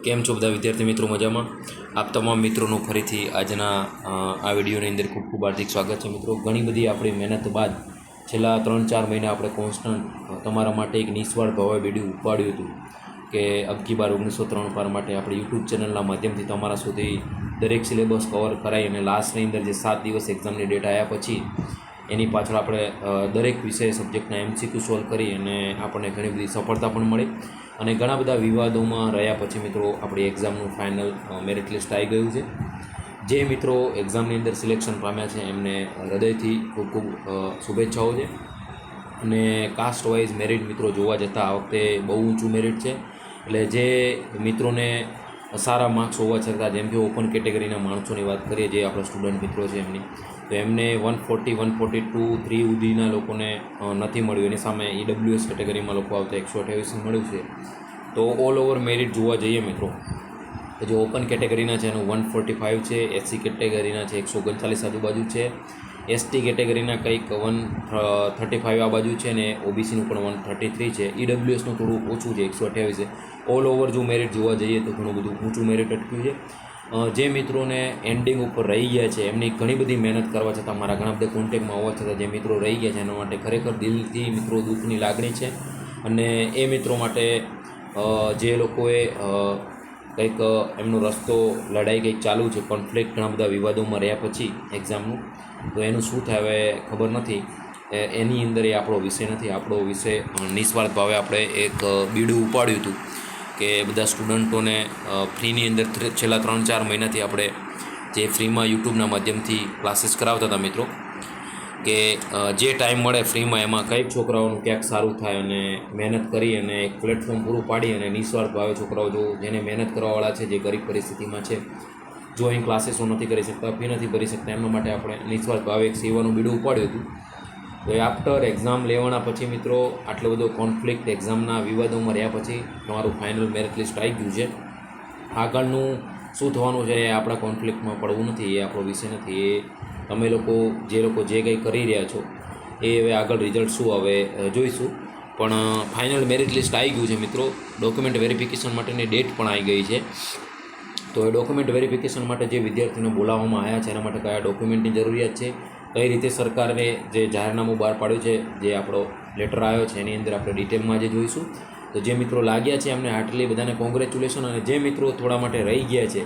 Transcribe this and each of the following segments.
કેમ છો બધા વિદ્યાર્થી મિત્રો? મજામાં? આપ તમામ મિત્રોનું ફરીથી આજના આ વિડીયોની અંદર ખૂબ ખૂબ હાર્દિક સ્વાગત છે મિત્રો. ઘણી બધી આપણી મહેનત બાદ છેલ્લા 3-4 મહિના આપણે કોન્સ્ટન્ટ તમારા માટે એક નિસ્વાર્થ ભાવે વિડીયો ઉપાડ્યું હતું કે અબકી બાર 1903 પાર માટે આપણે યુટ્યુબ ચેનલના માધ્યમથી તમારા સુધી દરેક સિલેબસ કવર કરાવી અને લાસ્ટની અંદર જે 7 દિવસ એક્ઝામની ડેટ આવ્યા પછી એની પાછળ આપણે દરેક વિષય સબ્જેક્ટના MCQ સોલ્વ કરી અને આપણને ઘણી બધી સફળતા પણ મળી અને ઘણા બધા વિવાદોમાં રહ્યા પછી મિત્રો આપણી એક્ઝામનું ફાઇનલ મેરિટ લિસ્ટ આવી ગયું છે. જે મિત્રો એક્ઝામની અંદર સિલેક્શન પામ્યા છે એમને હૃદયથી ખૂબ ખૂબ શુભેચ્છાઓ છે. અને કાસ્ટ વાઇઝ મેરિટ મિત્રો જોવા જતાં આ વખતે બહુ ઊંચું મેરિટ છે. એટલે જે મિત્રોને સારા માર્ક્સ હોવા છતાં, જેમ કે ઓપન કેટેગરીના માણસોની વાત કરીએ, જે આપણા સ્ટુડન્ટ મિત્રો છે એમની, તો એમને 140, 142, 3 સુધીના લોકોને નથી મળ્યું. એની સામે EWS કેટેગરીમાં લોકો આવતા 128 મળ્યું છે. તો ઓલ ઓવર મેરિટ જોવા જઈએ મિત્રો, તો જે ઓપન કેટેગરીના છે એનું 145 છે, SC કેટેગરીના છે 139 આજુબાજુ છે, ST કેટેગરીના કંઈક 135 આ બાજુ છે અને OBCનું પણ 133 છે. EWSનું થોડું ઓછું છે, 128 છે. ઓલ ઓવર જો મેરિટ જોવા જઈએ તો ઘણું બધું ઊંચું મેરિટ અટક્યું છે. જે મિત્રોને એન્ડિંગ ઉપર રહી ગયા છે એમની ઘણી બધી મહેનત કરવા છતાં, મારા ઘણા બધા કોન્ટેક્ટમાં હોવા છતાં જે મિત્રો રહી ગયા છે એના માટે ખરેખર દિલથી મિત્રો દુઃખની લાગણી છે. અને એ મિત્રો માટે જે લોકોએ કંઈક એમનો રસ્તો લડાઈ કંઈક ચાલુ છે, કોન્ફ્લિક્ટ ઘણા બધા વિવાદોમાં રહ્યા પછી એક્ઝામનું, તો એનું શું થાય હવે ખબર નથી. એની અંદર એ આપણો વિષય નથી. આપણો વિષય નિસ્વાર્થ ભાવે આપણે એક બીડું ઉપાડ્યું હતું કે બધા સ્ટુડન્ટોને ફ્રીની અંદર છેલ્લા 3-4 મહિનાથી આપણે જે ફ્રીમાં યુટ્યુબના માધ્યમથી ક્લાસીસ કરાવતા હતા મિત્રો, કે જે ટાઈમ મળે ફ્રીમાં એમાં કંઈક છોકરાઓનું ક્યાંક સારું થાય અને મહેનત કરી અને એક પ્લેટફોર્મ પૂરું પાડી અને નિસ્વાર્થ ભાવે છોકરાઓ જો જેને મહેનત કરવાવાળા છે, જે ગરીબ પરિસ્થિતિમાં છે, જો અહીં ક્લાસીસો નથી કરી શકતા, ફી નથી ભરી શકતા, એમના માટે આપણે નિસ્વાર્થ ભાવે એક સેવાનું બીડું ઉપાડ્યું હતું. તો એ આફ્ટર એક્ઝામ લેવાના પછી મિત્રો આટલો બધો કોન્ફ્લિક્ટ એક્ઝામના વિવાદોમાં રહ્યા પછી તમારું ફાઇનલ મેરિટ લિસ્ટ આવી ગયું છે. આગળનું શું થવાનું છે એ આપણા કોન્ફ્લિક્ટમાં પડવું નથી, એ આપણો વિષય નથી. એ તમે લોકો જે કંઈ કરી રહ્યા છો એ હવે આગળ રિઝલ્ટ શું હવે જોઈશું. પણ ફાઇનલ મેરિટ લિસ્ટ આવી ગયું છે મિત્રો. ડોક્યુમેન્ટ વેરિફિકેશન માટેની ડેટ પણ આવી ગઈ છે. તો એ ડોક્યુમેન્ટ વેરિફિકેશન માટે જે વિદ્યાર્થીઓને બોલાવવામાં આવ્યા છે એના માટે કયા ડોક્યુમેન્ટની જરૂરિયાત છે, કઈ રીતે સરકારે જે જાહેરનામું બહાર પાડ્યું છે, જે આપણો લેટર આવ્યો છે, એની અંદર આપણે ડિટેલમાં જે જોઈશું. તો જે મિત્રો લાગ્યા છે એમને આટલી બધાને કોંગ્રેચ્યુલેશન. અને જે મિત્રો થોડા માટે રહી ગયા છે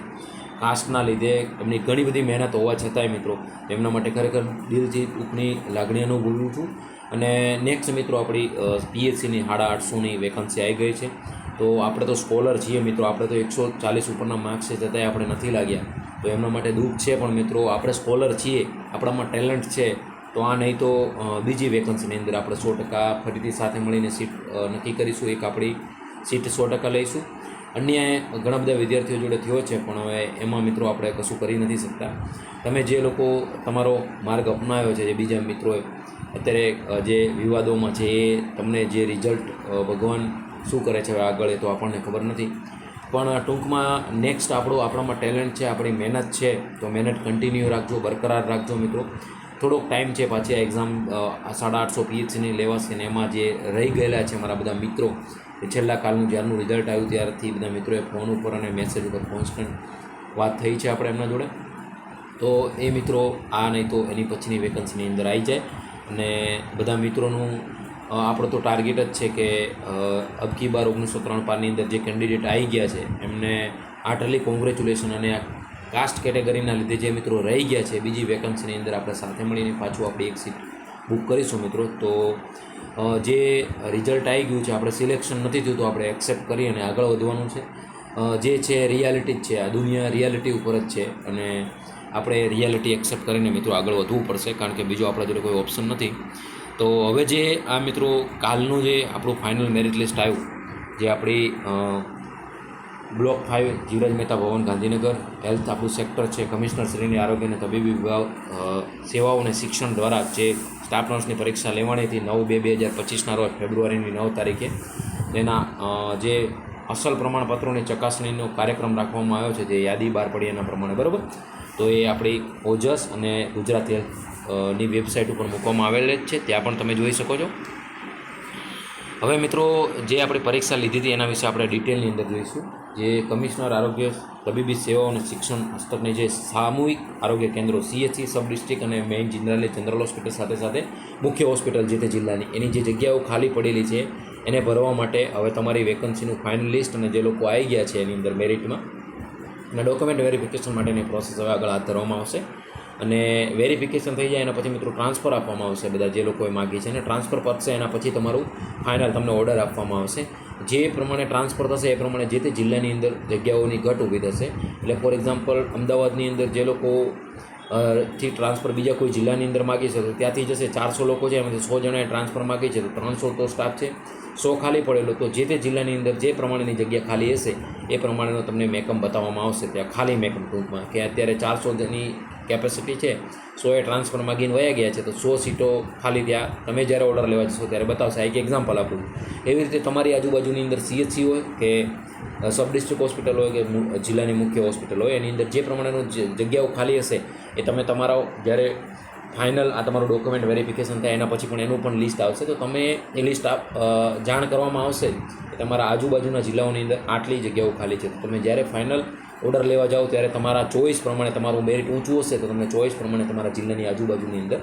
કાસ્ટના લીધે, એમની ઘણી બધી મહેનત હોવા છતાંય મિત્રો, એમના માટે ખરેખર દિલથી દુઃખની લાગણી અનુભવું છું. અને નેક્સ્ટ મિત્રો આપણી PHCની 850ની વેકન્સી આવી ગઈ છે. તો આપણે તો સ્કોલર છીએ મિત્રો, આપણે તો 140 ઉપરના માર્ક્સ છે છતાંય આપણે નથી લાગ્યા, તો એમના માટે દુઃખ છે. પણ મિત્રો આપણે સ્કોલર છીએ, આપણામાં ટેલેન્ટ છે, તો આ નહીં તો બીજી વેકન્સીની અંદર આપણે 100% ફરીથી સાથે મળીને સીટ નક્કી કરીશું. એક આપણી સીટ 100% લઈશું. અન્ય ઘણા બધા વિદ્યાર્થીઓ જોડે થયો છે, પણ હવે એમાં મિત્રો આપણે કશું કરી નથી શકતા. તમે જે લોકો તમારો માર્ગ અપનાવ્યો છે, જે બીજા મિત્રોએ અત્યારે જે વિવાદોમાં છે, એ તમને જે રિઝલ્ટ ભગવાન શું કરે છે હવે આગળ એ તો આપણને ખબર નથી. પણ ટૂંકમાં નેક્સ્ટ આપણામાં ટેલેન્ટ છે, આપણી મહેનત છે, તો મહેનત કન્ટિન્યુ રાખજો, બરકરાર રાખજો મિત્રો. થોડોક ટાઈમ છે, પાછી આ એક્ઝામ 850 PHCની લેવાશે ને એમાં જે રહી ગયેલા છે મારા બધા મિત્રો, છેલ્લા કાલનું જ્યારનું રિઝલ્ટ આવ્યું ત્યારથી બધા મિત્રોએ ફોન ઉપર અને મેસેજ ઉપર કોન્સ્ટન્ટ વાત થઈ છે આપણે એમના જોડે. તો એ મિત્રો આ નહીં તો એની પછીની વેકન્સીની અંદર આવી જાય. અને બધા મિત્રોનું આપણો તો ટાર્ગેટ જ છે કે અબકી બાર 1903 પારની અંદર જે કેન્ડિડેટ આવી ગયા છે એમને હાર્ટલી કોંગ્રેચ્યુલેશન. અને આ કાસ્ટ કેટેગરીના લીધે જે મિત્રો રહી ગયા છે બીજી વેકન્સીની અંદર આપણે સાથે મળીને પાછું આપણી એક સીટ બુક કરીશું મિત્રો. તો જે રિઝલ્ટ આવી ગયું છે, આપણે સિલેક્શન નથી થયું તો આપણે એક્સેપ્ટ કરી અને આગળ વધવાનું છે. જે છે રિયાલિટી જ છે, આ દુનિયા રિયાલિટી ઉપર જ છે અને આપણે રિયાલિટી એક્સેપ્ટ કરીને મિત્રો આગળ વધવું પડશે, કારણ કે બીજો આપણા જોડે કોઈ ઓપ્શન નથી. તો હવે જે આ મિત્રો કાલનું જે આપણું ફાઇનલ મેરિટ લિસ્ટ આવ્યું, જે આપણી બ્લોક 5 જીવરાજ મહેતા ભવન ગાંધીનગર હેલ્થ આપણું સેક્ટર છે, કમિશનર શ્રીની આરોગ્ય અને તબીબી વિભાગ સેવાઓ અને શિક્ષણ દ્વારા જે સ્ટાફ નર્સની પરીક્ષા લેવાની હતી 9/2/2025ના રોજ ફેબ્રુઆરીની 9 તારીખે, તેના જે અસલ પ્રમાણપત્રોની ચકાસણીનો કાર્યક્રમ રાખવામાં આવ્યો છે, જે યાદી બહાર પડી એના પ્રમાણે, બરાબર. તો એ આપણી ઓજસ અને ગુજરાત હેલ્થની વેબસાઇટ ઉપર મૂકવામાં આવેલ જ છે, ત્યાં પણ તમે જોઈ શકો છો. હવે મિત્રો જે આપણે પરીક્ષા લીધી હતી એના વિશે આપણે ડિટેલની અંદર જોઈશું. જે કમિશનર આરોગ્ય તબીબી સેવાઓ અને શિક્ષણ હસ્તકની જે સામૂહિક આરોગ્ય કેન્દ્રો CHC સબ ડિસ્ટ્રિક્ટ અને મેઇન જનરલ હોસ્પિટલ સાથે સાથે મુખ્ય હોસ્પિટલ જે તે જિલ્લાની એની જે જગ્યાઓ ખાલી પડેલી છે એને ભરવા માટે હવે તમારી વેકન્સીનું ફાઇનલ લિસ્ટ અને જે લોકો આવી ગયા છે એની અંદર મેરિટમાં અને ડોક્યુમેન્ટ વેરિફિકેશન માટેની પ્રોસેસ હવે આગળ હાથ ધરવામાં આવશે અને વેરિફિકેશન થઈ જાય એના પછી મિત્રો ટ્રાન્સફર આપવામાં આવશે બધા જે લોકોએ માગી છે અને ટ્રાન્સફર પતશે એના પછી તમારું ફાઇનલ તમને ઓર્ડર આપવામાં આવશે જે પ્રમાણે ટ્રાન્સફર થશે એ પ્રમાણે જે તે જિલ્લાની અંદર જગ્યાઓની ઘટ ઊભી થશે એટલે ફોર એક્ઝામ્પલ અમદાવાદની અંદર જે લોકો થી ટ્રાન્સફર બીજા કોઈ જિલ્લાની અંદર માગી છે તો ત્યાંથી જશે 400 લોકો છે એમાંથી 100 જણાએ ટ્રાન્સફર માગી છે તો 300 તો સ્ટાફ છે 100 ખાલી પડેલો તો જે તે જિલ્લાની અંદર જે પ્રમાણેની જગ્યા ખાલી હશે એ પ્રમાણેનો તમને મેકમ બતાવવામાં આવશે ત્યાં ખાલી મેકમ ટૂંકમાં કે અત્યારે 400ની કેપેસિટી છે 100 ટ્રાન્સફર માગીને વયા ગયા છે તો 100 સીટો ખાલી ત્યાં તમે જ્યારે ઓર્ડર લેવા જશો ત્યારે બતાવશે. એક એક્ઝામ્પલ આપું એવી રીતે તમારી આજુબાજુની અંદર CHC હોય કે સબ ડિસ્ટ્રિક્ટ હોસ્પિટલ હોય કે જિલ્લાની મુખ્ય હોસ્પિટલ હોય એની અંદર જે પ્રમાણેનું જગ્યાઓ ખાલી હશે એ તમે તમારા જ્યારે ફાઇનલ આ તમારું ડોક્યુમેન્ટ વેરિફિકેશન થાય એના પછી પણ એનું પણ લિસ્ટ આવશે તો તમે એ લિસ્ટ જાણ કરવામાં આવશે કે તમારા આજુબાજુના જિલ્લાઓની અંદર આટલી જગ્યાઓ ખાલી છે તો તમે જ્યારે ફાઇનલ ઓર્ડર લેવા જાઓ ત્યારે તમારા ચોઈસ પ્રમાણે તમારું મેરિટ ઊંચું હશે તો તમને ચોઈસ પ્રમાણે તમારા જિલ્લાની આજુબાજુની અંદર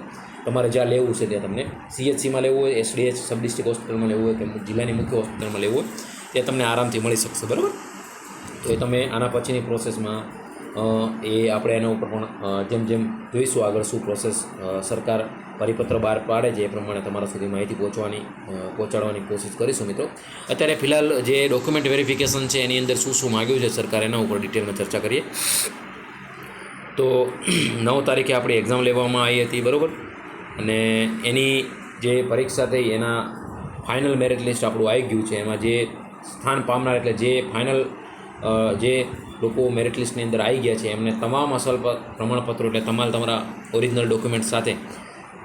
તમારે જ્યાં લેવું છે ત્યાં તમને CHCમાં લેવું હોય SDH સબ ડિસ્ટ્રિક્ટ હોસ્પિટલમાં લેવું હોય કે જિલ્લાની મુખ્ય હોસ્પિટલમાં લેવું હોય એ તમને આરામથી મળી શકશે. બરાબર, તો એ તમે આના પછીની પ્રોસેસમાં એ આપણે એના ઉપર પણ જેમ જેમ જોઈશું આગળ શું પ્રોસેસ સરકાર પરિપત્ર બહાર પાડે છે એ પ્રમાણે તમારા સુધી માહિતી પહોંચાડવાની કોશિશ કરીશું મિત્રો. અત્યારે ફિલહાલ જે ડોક્યુમેન્ટ વેરિફિકેશન છે એની અંદર શું શું માગ્યું છે સરકાર એના ઉપર ડિટેલમાં ચર્ચા કરીએ. તો 9 તારીખે આપણી એક્ઝામ લેવામાં આવી હતી બરાબર, અને એની જે પરીક્ષા થઈ એના ફાઇનલ મેરિટ લિસ્ટ આપણું આવી ગયું છે. એમાં જે સ્થાન પામનાર એટલે જે ફાઇનલ જે લોકો મેરિટ લિસ્ટની અંદર આવી ગયા છે એમને તમામ અસલ પ્રમાણપત્રો એટલે તમારા ઓરિજિનલ ડોક્યુમેન્ટ સાથે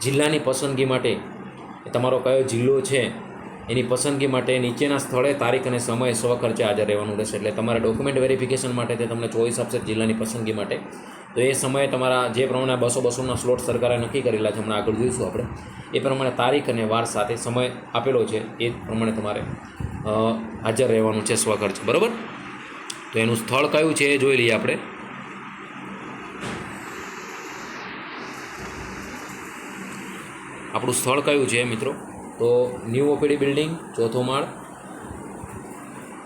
જિલ્લાની પસંદગી માટે તમારો કયો જિલ્લો છે એની પસંદગી માટે નીચેના સ્થળે તારીખ અને સમય સ્વખર્ચે હાજર રહેવાનું રહેશે. એટલે તમારા ડોક્યુમેન્ટ વેરિફિકેશન માટે તે તમને ચોઈસ આપશે જિલ્લાની પસંદગી માટે. તો એ સમયે તમારા જે પ્રમાણે 200-200ના સ્લોટ સરકારે નક્કી કરેલા છે, હમણાં આગળ જોઈશું આપણે, એ પ્રમાણે તારીખ અને વાર સાથે સમય આપેલો છે એ પ્રમાણે તમારે હાજર રહેવાનું છે સ્વખર્ચ. બરાબર, તો એનું સ્થળ કયું છે એ જોઈ લઈએ આપણે. આપણું સ્થળ કયું છે મિત્રો? તો ન્યૂ OPD બિલ્ડિંગ, 4થો માળ,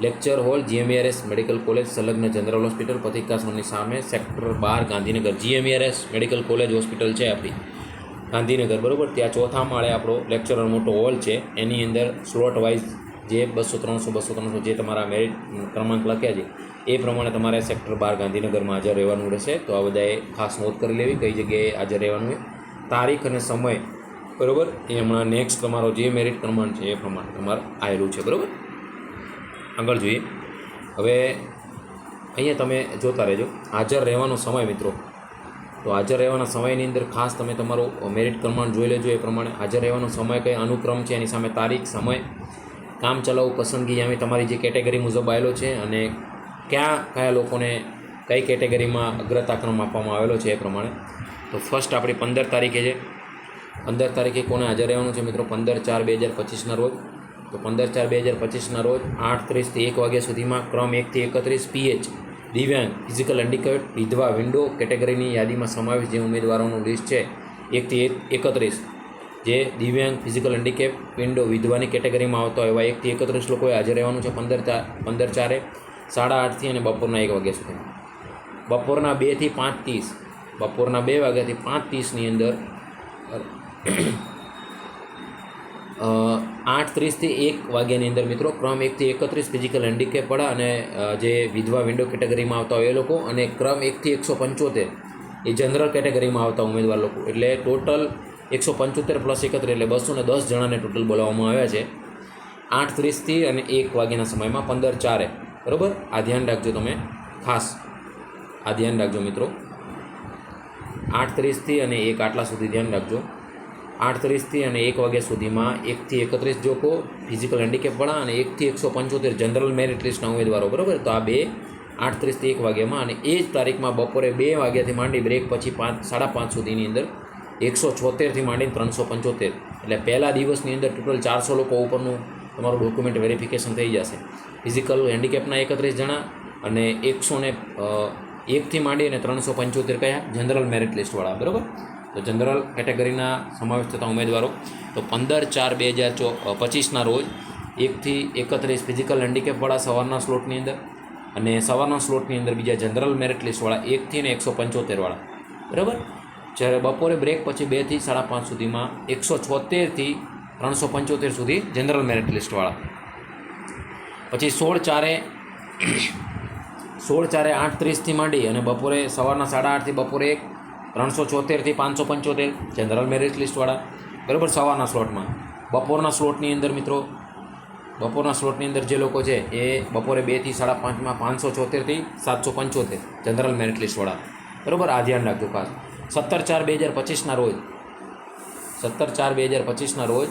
lecture hall, GMERS medical college સંલગ્ન જનરલ હોસ્પિટલ, પથિકાશ્રમની સામે, sector 12 Gandhinagar. GMERS medical college hospital છે આપણી ગાંધીનગર બરાબર, ત્યાં 4થા માળે આપણો લેક્ચરનો મોટો હોલ છે. એની અંદર સ્લોટ વાઇઝ જે 200-300 જે તમારા મેરિટ ક્રમાંક લખ્યા છે એ પ્રમાણે તમારે સેક્ટર 12 ગાંધીનગરમાં હાજર રહેવાનું રહેશે. તો આ બધાએ ખાસ નોંધ કરી લેવી કઈ જગ્યાએ હાજર રહેવાનું હોય, તારીખ અને સમય બરાબર. એ હમણાં નેક્સ્ટ તમારો જે મેરિટ ક્રમાંક છે એ પ્રમાણે તમારે આવેલું છે બરાબર. આગળ જોઈએ. હવે અહીંયા તમે જોતા રહેજો હાજર રહેવાનો સમય મિત્રો. તો હાજર રહેવાના સમયની અંદર ખાસ તમે તમારો મેરિટ ક્રમાંક જોઈ લેજો. એ પ્રમાણે હાજર રહેવાનો સમય કઈ અનુક્રમ છે એની સામે તારીખ, સમય, કામ ચલાવ પસંદગી આવી તમારી જે કેટેગરી મુજબ આવેલો છે અને કયા લોકોને કઈ કેટેગરીમાં અગ્રતાક્રમ આપવામાં આવેલો છે એ પ્રમાણે. તો ફર્સ્ટ આપણી 15 તારીખે છે. 15 તારીખે કોને હાજર રહેવાનું છે મિત્રો? 15/4/2025ના રોજ. તો 15/4/2025ના રોજ 8:30 થી 1 વાગ્યા સુધીમાં ક્રમ 1 થી 31 PH દિવ્યાંગ, ફિઝિકલ હેન્ડિકેપ્ડ, વિધવા, વિન્ડો કેટેગરીની યાદીમાં સમાવેશ જે ઉમેદવારોનું લિસ્ટ છે 1 થી 31 જે દિવ્યાંગ, ફિઝિકલ હેન્ડિકેપ, વિન્ડો, વિધવાની કેટેગરીમાં આવતા એવા 1 થી 31 લોકોએ હાજર રહેવાનું છે 15/4 8:30 થી અને બપોરના 1 વાગ્યા સુધી. બપોરના 2 થી 5:30 બપોરના 2 વાગ્યાથી 5:30ની અંદર 8:30 થી 1 વાગ્યાની અંદર મિત્રો ક્રમ 1 થી 31 ફિઝિકલ હેન્ડિકેપવાળા અને જે વિધવા, વિન્ડો કેટેગરીમાં આવતા હોય એ લોકો, અને ક્રમ 1 થી 175 એ જનરલ કેટેગરીમાં આવતા ઉમેદવાર લોકો. એટલે ટોટલ 175 + 31 એટલે 210 જણાને ટોટલ બોલાવવામાં આવ્યા છે 8:30 થી અને 1 વાગ્યાના સમયમાં 15/4. બરાબર, આ ધ્યાન રાખજો તમે, ખાસ આ ધ્યાન રાખજો મિત્રો. 8:30 થી અને 1 આટલા સુધી ધ્યાન રાખજો. 8:30 થી અને 1 વાગ્યા સુધીમાં 1 થી 31 લોકો ફિઝિકલ હેન્ડિકેપવાળા અને 1 થી 175 જનરલ મેરિટ લિસ્ટના ઉમેદવારો. બરાબર, તો આ બે 8:30 થી 1 વાગ્યામાં. અને એ જ તારીખમાં બપોરે 2 વાગ્યાથી માંડી બ્રેક પછી 5-5:30 સુધીની અંદર 176થી માંડીને 375 એટલે પહેલા દિવસની અંદર ટોટલ 400 લોકો ઉપરનું તમારું ડોક્યુમેન્ટ વેરિફિકેશન થઈ જશે. ફિઝિકલ હેન્ડિકેપના 31 જણા અને 101થી માંડી અને 375 કયા જનરલ મેરિટ લિસ્ટવાળા, બરાબર. તો જનરલ કેટેગરીના સમાવેશ થતા ઉમેદવારો તો 15/4/2025ના રોજ 1થી 31 ફિઝિકલ હેન્ડીકેપવાળા સવારના સ્લોટની અંદર, અને સવારના સ્લોટની અંદર બીજા જનરલ મેરિટ લિસ્ટવાળા 1થી અને 175વાળા, બરાબર. જ્યારે બપોરે બ્રેક પછી 2થી 5:30 સુધીમાં 176થી 375 સુધી જનરલ મેરિટ લિસ્ટવાળા. પછી 16/4/8:30થી માંડી અને બપોરે સવારના 8:30થી બપોરે 374થી 575 જનરલ મેરિટ લિસ્ટવાળા, બરાબર. સવારના સ્લોટમાં બપોરના સ્લોટની અંદર મિત્રો, બપોરના સ્લોટની અંદર જે લોકો છે એ બપોરે 2થી 5:30માં 574થી 775 જનરલ મેરિટ લિસ્ટવાળા, બરાબર. આ ધ્યાન રાખજો ખાસ. 17/4/2025ના રોજ 17/4/2025ના રોજ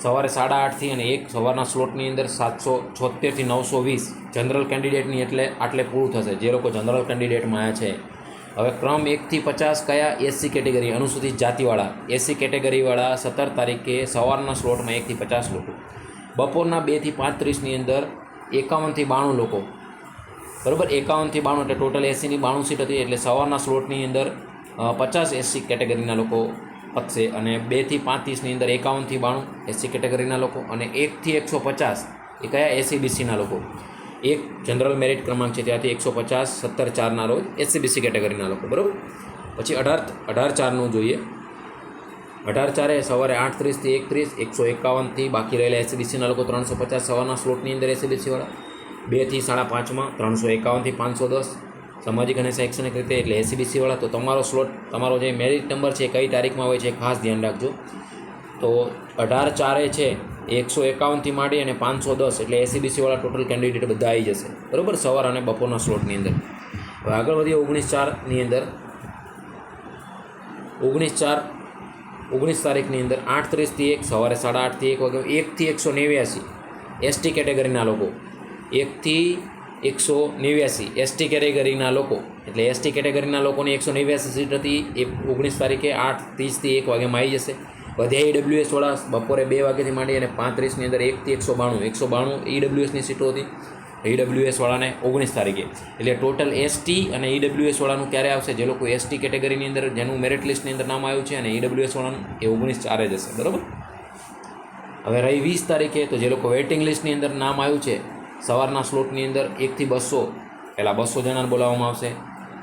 સવારે 8:30થી અને 1 સવારના સ્લોટની અંદર 776થી 920 જનરલ કેન્ડિડેટની આટલે પૂરું થશે, જે લોકો જનરલ કેન્ડિડેટમાં આવ્યા છે. હવે ક્રમ 1થી 50 કયા એસસી કેટેગરી અનુસૂચિત જાતિવાળા, એસસી કેટેગરીવાળા 17 તારીખે સવારના સ્લોટમાં 1થી 50 લોકો, બપોરના 2થી 5:30ની અંદર 51થી 92 લોકો, બરાબર. 51થી 92 એટલે ટોટલ 80ની 92 સીટ હતી, એટલે સવારના સ્લોટની અંદર 50 એસસી કેટેગરીના લોકો પતશે, અને 2થી 5:30ની અંદર 51થી 92 એસસી કેટેગરીના લોકો, અને 1થી 150 એ કયા એસસીબીસીના લોકો, એક જનરલ મેરિટ ક્રમાંક છે ત્યાંથી 150 17/4ના રોજ એસસીબીસી કેટેગરીના લોકો, બરાબર. પછી 18/4નું જોઈએ. 18/4 સવારે 8:30થી 1:30 151થી બાકી રહેલા એસસીબીસીના લોકો 350 સવારના સ્લોટની અંદર એસસીબીસીવાળા, 2થી 5:30માં 351થી 510 સામાજિક અને શૈક્ષણિક રીતે એટલે એસસીબીસીવાળા. તો તમારો સ્લોટ, તમારો જે મેરિટ નંબર છે કઈ તારીખમાં હોય છે ખાસ ધ્યાન રાખજો. તો 18/4 છે 151થી માંડી અને 510 એટલે એસસીબીસીવાળા ટોટલ કેન્ડિડેટ બધા આવી જશે, બરાબર, સવાર અને બપોરના સ્લોટની અંદર. હવે આગળ વધીએ 19/4ની અંદર. 19 તારીખની અંદર 8:30થી 1 સવારે 8:30થી 1 વાગે 1થી 189 એસટી કેટેગરીના લોકો, 1થી 189 એસટી કેટેગરીના લોકો, એટલે એસટી કેટેગરીના લોકોની 189 સીટ હતી એ 19 તારીખે 8:30થી 1 વાગ્યામાં આવી જશે. વધ્યા ઈડબ્લ્યુએસવાળા બપોરે 2 વાગ્યાથી માંડી અને 5:30ની અંદર 1થી 192 ઈડબ્લ્યુએસની સીટો હતી, ઈડબ્લ્યુએસવાળાને 19 તારીખે. એટલે ટોટલ એસટી અને ઈડબ્લ્યુએસવાળાનું ક્યારે આવશે, જે લોકો એસટી કેટેગરીની અંદર જેનું મેરિટ લિસ્ટની અંદર નામ આવ્યું છે, અને ઈડબ્લ્યુએસવાળાનું એ 19/4 જશે, બરાબર. હવે રહી 20 તારીખે, તો જે લોકો વેઇટિંગ લિસ્ટની અંદર નામ આવ્યું છે સવારના સ્લોટની અંદર 1થી 200 પહેલાં 200 જણાને બોલાવવામાં આવશે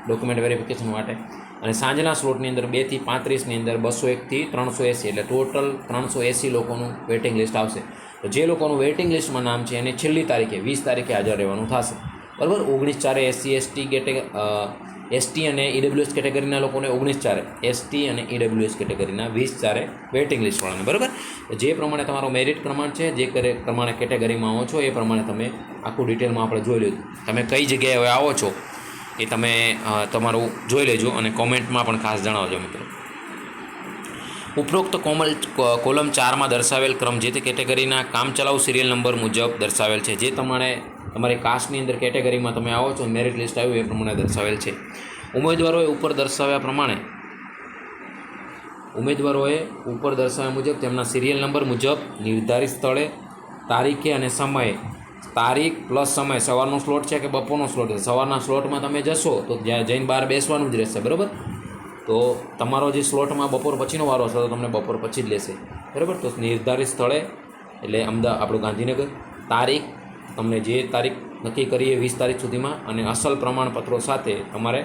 ડોક્યુમેન્ટ વેરિફિકેશન માટે, અને સાંજના સ્લોટની અંદર 2થી 35ની અંદર 201થી 380 એટલે ટોટલ 380 લોકોનું વેઇટિંગ લિસ્ટ આવશે. તો જે લોકોનું વેઇટિંગ લિસ્ટમાં નામ છે એને છેલ્લી તારીખે 20 તારીખે હાજર રહેવાનું થશે, બરાબર. 19/4 એસટી અને ઈડબ્લ્યુએસ કેટેગરીના લોકોને 19/4 એસટી અને ઈડબ્લ્યુએસ કેટેગરીના 20/4 વેઇટિંગ લિસ્ટવાળાને, બરાબર. જે પ્રમાણે તમારો મેરિટ પ્રમાણ છે, જે પ્રમાણે કેટેગરીમાં આવો છો એ પ્રમાણે તમે આખું ડિટેલમાં આપણે જોઈ લીધું. તમે કઈ જગ્યાએ હવે આવો છો એ તમે તમારું જોઈ લેજો અને કોમેન્ટમાં પણ ખાસ જણાવજો મિત્રો. ઉપરોક્ત કોલમ 4માં દર્શાવેલ ક્રમ જે તે કેટેગરીના કામચલાઉ સિરિયલ નંબર મુજબ દર્શાવેલ છે. જે તમારે તમારી કાસ્ટની અંદર કેટેગરીમાં તમે આવો છો, મેરિટ લિસ્ટ આવ્યું એ પ્રમાણે દર્શાવેલ છે. ઉમેદવારોએ ઉપર દર્શાવ્યા મુજબ તેમના સિરિયલ નંબર મુજબ નિર્ધારિત સ્થળે તારીખે અને સમયે, તારીખ પ્લસ સમય, સવારનો સ્લોટ છે કે બપોરનો સ્લોટ છે, સવારના સ્લોટમાં તમે જશો તો જ્યાં જઈને બહાર બેસવાનું જ રહેશે, બરાબર. તો તમારો જે સ્લોટમાં બપોર પછીનો વારો હશે તો તમને બપોર પછી જ લેશે, બરાબર. તો નિર્ધારિત સ્થળે એટલે આપણું ગાંધીનગર, તારીખ તમને જે તારીખ નક્કી કરીએ 20 તારીખ સુધીમાં, અને અસલ પ્રમાણપત્રો સાથે તમારે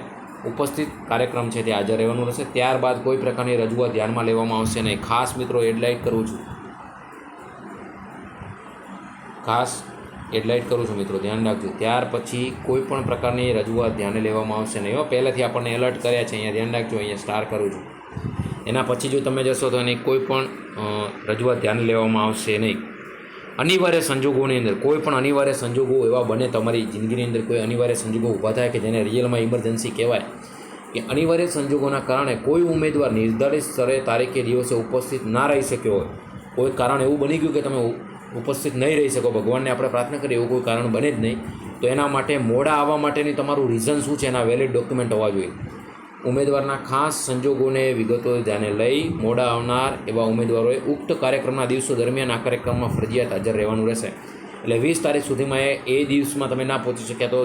ઉપસ્થિત કાર્યક્રમ છે તે હાજર રહેવાનું રહેશે. ત્યારબાદ કોઈ પ્રકારની રજૂઆત ધ્યાનમાં લેવામાં આવશે નહીં. ખાસ મિત્રો એડલાઇટ કરું છું મિત્રો, ધ્યાન રાખજો. ત્યાર પછી કોઈ પણ પ્રકારની રજૂઆત ધ્યાને લેવામાં આવશે નહીં. પહેલાંથી આપણને એલર્ટ કર્યા છે, અહીંયા ધ્યાન રાખજો, અહીંયા સ્ટાર કરું છું. એના પછી જો તમે જશો તો એની કોઈ પણ રજૂઆત ધ્યાને લેવામાં આવશે નહીં. અનિવાર્ય સંજોગોની અંદર કોઈ પણ અનિવાર્ય સંજોગો એવા બને તમારી જિંદગીની અંદર, કોઈ અનિવાર્ય સંજોગો ઊભા થાય કે જેને રિયલમાં ઇમરજન્સી કહેવાય, કે અનિવાર્ય સંજોગોના કારણે કોઈ ઉમેદવાર નિર્ધારિત સ્તરે તારીખે દિવસે ઉપસ્થિત ના રહી શક્યો હોય, કોઈ કારણ એવું બની ગયું કે તમે ઉપસ્થિત નહીં રહી શકો, ભગવાનને આપણે પ્રાર્થના કરીએ એવું કોઈ કારણ બને જ નહીં, તો એના માટે મોડા આવવા માટેની તમારું રીઝન શું છે એના વેલિડ ડોક્યુમેન્ટ હોવા જોઈએ. ઉમેદવારના ખાસ સંજોગોને વિગતો ધ્યાને લઈ મોડા આવનાર એવા ઉમેદવારોએ ઉક્ત કાર્યક્રમના દિવસો દરમિયાન આ કાર્યક્રમમાં ફરજિયાત હાજર રહેવાનું રહેશે. એટલે 20 તારીખ સુધીમાં એ દિવસમાં તમે ના પહોંચી શક્યા તો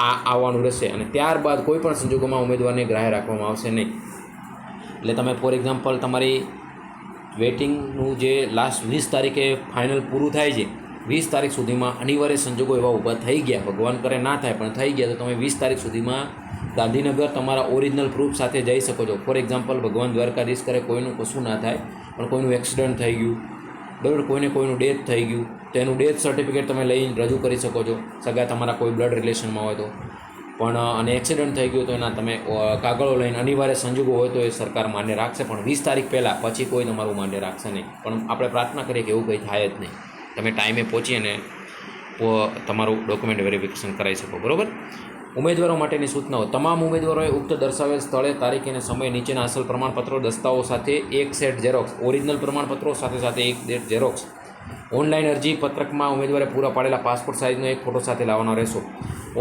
આવવાનું રહેશે અને ત્યારબાદ કોઈ પણ સંજોગોમાં ઉમેદવારને ગ્રાહ્ય રાખવામાં આવશે નહીં. એટલે તમે ફોર એક્ઝામ્પલ તમારી વેઇટિંગનું જે લાસ્ટ 20 તારીખે ફાઇનલ પૂરું થાય છે, 20 તારીખ સુધીમાં અનિવાર્ય સંજોગો એવા ઊભા થઈ ગયા, ભગવાન કરે ના થાય પણ થઈ ગયા, તો તમે 20 તારીખ સુધીમાં ગાંધીનગર તમારા ઓરિજિનલ પ્રૂફ સાથે જઈ શકો છો. ફોર એક્ઝામ્પલ ભગવાન દ્વારકાધીશ કરે કોઈનું કશું ના થાય પણ કોઈનું એક્સિડન્ટ થઈ ગયું, બરાબર, કોઈનું ડેથ થઈ ગયું, તો એનું ડેથ સર્ટિફિકેટ તમે લઈને રજૂ કરી શકો છો, સગા તમારા કોઈ બ્લડ રિલેશનમાં હોય તો. પણ અને એક્સિડન્ટ થઈ ગયું તો એના તમે કાગળો લઈને અનિવાર્ય સંજોગો હોય તો એ સરકાર માન્ય રાખશે, પણ 20 તારીખ પહેલાં પછી કોઈ તમારું માન્ય રાખશે નહીં. પણ આપણે પ્રાર્થના કરીએ કે એવું કંઈ થાય જ નહીં, તમે ટાઈમે પહોંચી અને તમારું ડોક્યુમેન્ટ વેરિફિકેશન કરાવી શકો. બરાબર. ઉમેદવારો માટેની સૂચનાઓ. તમામ ઉમેદવારોએ ઉક્ત દર્શાવેલ સ્થળે તારીખ અને સમય નીચેના અસલ પ્રમાણપત્રો દસ્તાઓ સાથે એક સેટ ઝેરોક્સ, ઓરિજિનલ પ્રમાણપત્રો સાથે એક સેટ ઝેરોક્સ, ઓનલાઈન અરજી પત્રકમાં ઉમેદવારે પૂરા પાડેલા પાસપોર્ટ સાઇઝનો એક ફોટો સાથે લાવવાનો રહેશે.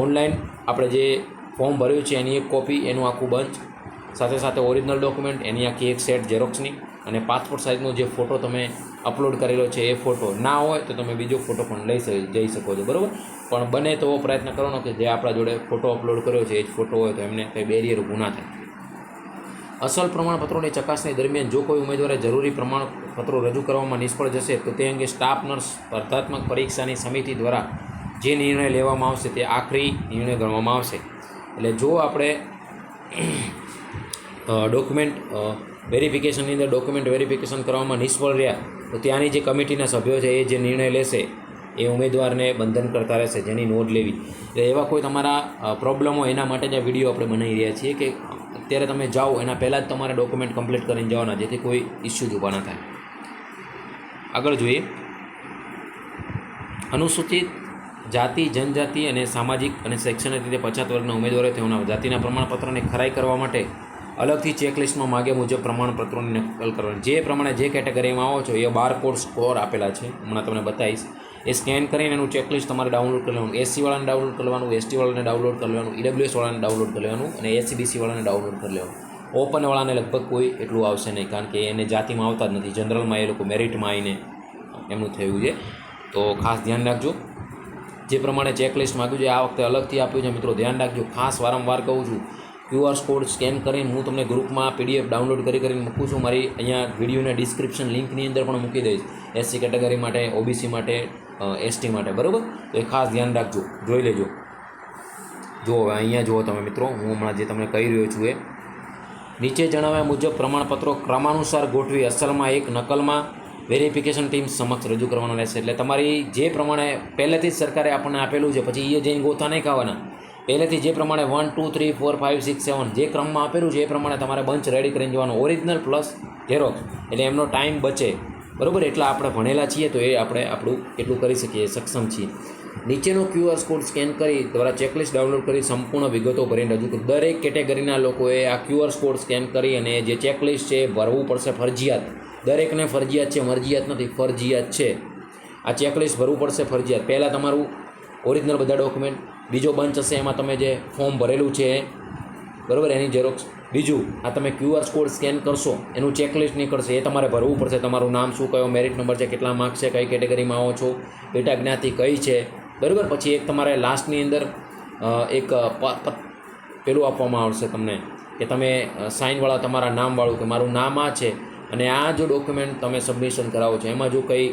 ઓનલાઈન આપણે જે ફોર્મ ભર્યું છે એની એક કોપી, એનું આખું બંચ, સાથે ઓરિજિનલ ડોક્યુમેન્ટ એની આખી એક સેટ ઝેરોક્સની, અને પાસપોર્ટ સાઇઝનો જે ફોટો તમે અપલોડ કરેલો છે એ ફોટો. ના હોય તો તમે બીજો ફોટો પણ જઈ શકો છો. બરાબર. પણ બને તો પ્રયત્ન કરવાનો કે જે આપણા જોડે ફોટો અપલોડ કર્યો છે એ જ ફોટો હોય તો એમને કંઈ બેરિયર ઊભું ના થાય. અસલ પ્રમાણપત્રોની ચકાસણી દરમિયાન જો કોઈ ઉમેદવારે જરૂરી પ્રમાણપત્રો રજૂ કરવામાં નિષ્ફળ જશે તો તે અંગે સ્ટાફ નર્સ સ્પર્ધાત્મક પરીક્ષાની સમિતિ દ્વારા જે નિર્ણય લેવામાં આવશે તે આખરી નિર્ણય ગણવામાં આવશે. એટલે જો આપણે ડોક્યુમેન્ટ વેરિફિકેશનની અંદર ડોક્યુમેન્ટ વેરિફિકેશન કરવામાં નિષ્ફળ રહ્યા તો ત્યાંની જે કમિટીના સભ્યો છે એ જે નિર્ણય લેશે એ ઉમેદવારને બંધન કરતા રહેશે, જેની નોંધ લેવી. એટલે એવા કોઈ તમારા પ્રોબ્લેમ હોય એના માટે જ આ વિડીયો આપણે બનાવી રહ્યા છીએ કે અત્યારે તમે જાઓ એના પહેલાં જ તમારે ડોક્યુમેન્ટ કમ્પ્લીટ કરીને જવાના, જેથી કોઈ ઇસ્યુ જ ઊભા ના થાય. આગળ જોઈએ. અનુસૂચિત જાતિ, જનજાતિ અને સામાજિક અને શૈક્ષણિક રીતે પછાત વર્ગના ઉમેદવારો તેઓના જાતિના પ્રમાણપત્રને ખરાઈ કરવા માટે અલગથી ચેકલિસ્ટમાં માગ્યા મુજબ પ્રમાણપત્રોની નકલ કરવાની. જે પ્રમાણે જે કેટેગરીમાં આવો છો એ બારકોડ સ્કોર આપેલા છે, હમણાં તમને બતાવીશ. એ સ્કેન કરીને એનું ચેકલિસ્ટ તમારે ડાઉનલોડ કરી લેવાનું. એસસીવાળાને ડાઉનલોડ કરી લેવાનું, એસટીવાળાને ડાઉનલોડ કરી લેવાનું, ઈડબ્લ્યુએસવાળાને ડાઉનલોડ કરી લેવાનું અને એસસીબીસીવાળાને ડાઉનલોડ કરી લેવાનું. ઓપનવાળાને લગભગ કોઈ એટલું આવશે નહીં, કારણ કે એને જાતિમાં આવતા જ નથી. જનરલમાં એ લોકો મેરિટમાં આવીને એમનું થયું છે, તો ખાસ ધ્યાન રાખજો. જે પ્રમાણે ચેકલિસ્ટ માગ્યું છે આ વખતે અલગથી આપ્યું છે મિત્રો, ધ્યાન રાખજો. ખાસ વારંવાર કહું છું, QR કોડ સ્કેન કરીને હું તમને ગ્રુપમાં PDF ડાઉનલોડ કરીને મૂકું છું. મારી અહીંયા વિડીયોના ડિસ્ક્રિપ્શન લિંકની અંદર પણ મૂકી દઈશ, SC કેટેગરી માટે, OBC માટે, ST માટે. બરાબર. તો એ ખાસ ધ્યાન રાખજો, જોઈ લેજો. જુઓ હવે અહીંયા જુઓ તમે મિત્રો, હું હમણાં જે તમને કહી રહ્યો છું એ નીચે જણાવ્યા મુજબ પ્રમાણપત્રો ક્રમાનુસાર ગોઠવી અસલમાં એક, નકલમાં વેરિફિકેશન ટીમ સમક્ષ રજૂ કરવાનો રહેશે. એટલે તમારી જે પ્રમાણે પહેલેથી જ સરકારે આપણને આપેલું છે, પછી એ જઈને ગોથા નહીં ખાવાના. પહેલેથી જે પ્રમાણે 1 2 3 4 5 6 7 જે ક્રમમાં આપેલું છે એ પ્રમાણે તમારે બંચ રેડી કરીને જવાનું, ઓરિજિનલ પ્લસ ઝેરોક્સ. એટલે એમનો ટાઈમ બચે. બરાબર. એટલા આપણે ભણેલા છીએ તો એ આપણે આપણું એટલું કરી શકીએ, સક્ષમ છીએ. નીચેનો QR કોડ સ્કેન કરી દ્વારા ચેકલિસ્ટ ડાઉનલોડ કરી સંપૂર્ણ વિગતો ભરીને રજૂ કરી. દરેક કેટેગરીના લોકોએ આ QR કોડ સ્કેન કરી અને જે ચેકલિસ્ટ છે એ ભરવું પડશે, ફરજિયાત. દરેકને ફરજિયાત છે, મરજિયાત નથી, ફરજિયાત છે. આ ચેકલિસ્ટ ભરવું પડશે, ફરજિયાત. પહેલાં તમારું ઓરિજિનલ બધા ડોક્યુમેન્ટ, બીજો બંચ હશે એમાં તમે જે ફોર્મ ભરેલું છે બરાબર એની ઝેરોક્સ, બીજું આ તમે QR કોડ સ્કેન કરશો એનું ચેકલિસ્ટ નીકળશે, એ તમારે ભરવું પડશે. તમારું નામ શું, કયો મેરિટ નંબર છે, કેટલા માર્ક્સ છે, કઈ કેટેગરીમાં આવો છો, પેટા જ્ઞાતિ કઈ છે, બરાબર. પછી એક તમારે લાસ્ટની અંદર એક પેલું આપવામાં આવશે તમને કે તમે સાઇનવાળા તમારા નામવાળું કે મારું નામ આ છે અને આ જો ડોક્યુમેન્ટ તમે સબમિશન કરાવો છો એમાં જો કંઈ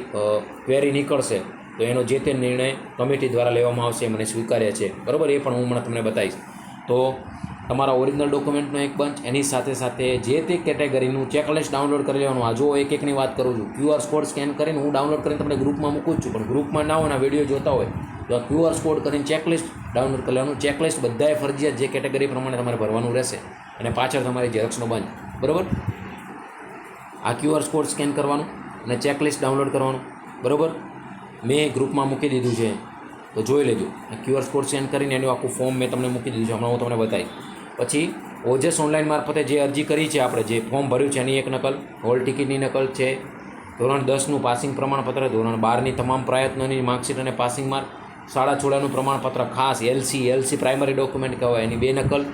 ક્વેરી નીકળશે તો એનો જે તે નિર્ણય કમિટી દ્વારા લેવામાં આવશે, મને સ્વીકાર્ય છે. બરાબર. એ પણ હું હમણાં તમને બતાવીશ. તો તમારા ઓરિજિનલ ડોક્યુમેન્ટનો એક બંચ, એની સાથે જે તે કેટેગરીનું ચેકલિસ્ટ ડાઉનલોડ કરી લેવાનું. આ જો એક એકની વાત કરું છું, QR કોડ સ્કેન કરીને હું ડાઉનલોડ કરીને તમને ગ્રુપમાં મૂકું જ છું, પણ ગ્રુપમાં ના હોય ને વિડીયો જોતા હોય તો આ QR કોડ કરીને ચેકલિસ્ટ ડાઉનલોડ કરી લેવાનું. ચેકલિસ્ટ બધાએ ફરજિયાત જે કેટેગરી પ્રમાણે તમારે ભરવાનું રહેશે અને પાછળ તમારી ઝેરોક્સનો બંચ. બરાબર. આ QR કોડ સ્કેન કરવાનું અને ચેકલિસ્ટ ડાઉનલોડ કરવાનું. બરાબર. મેં ગ્રુપમાં મૂકી દીધું છે તો જોઈ લેજો. આ QR કોડ સ્કેન કરીને એનું આખું ફોર્મ મેં તમને મૂકી દીધું છે, હમણાં હું તમને બતાવીશ. પછી ઓજસ ઓનલાઈન મારફતે જે અરજી કરી છે, આપણે જે ફોર્મ ભર્યું છે એની એક નકલ, હોલ ટિકિટની નકલ છે, ધોરણ 10નું પાસિંગ પ્રમાણપત્ર, ધોરણ 12ની તમામ પ્રયત્નોની માર્કશીટ અને પાસિંગ માર્ક, શાળા છોડાનું પ્રમાણપત્ર, ખાસ LC પ્રાઇમરી ડોક્યુમેન્ટ કહેવાય, એની 2 નકલ,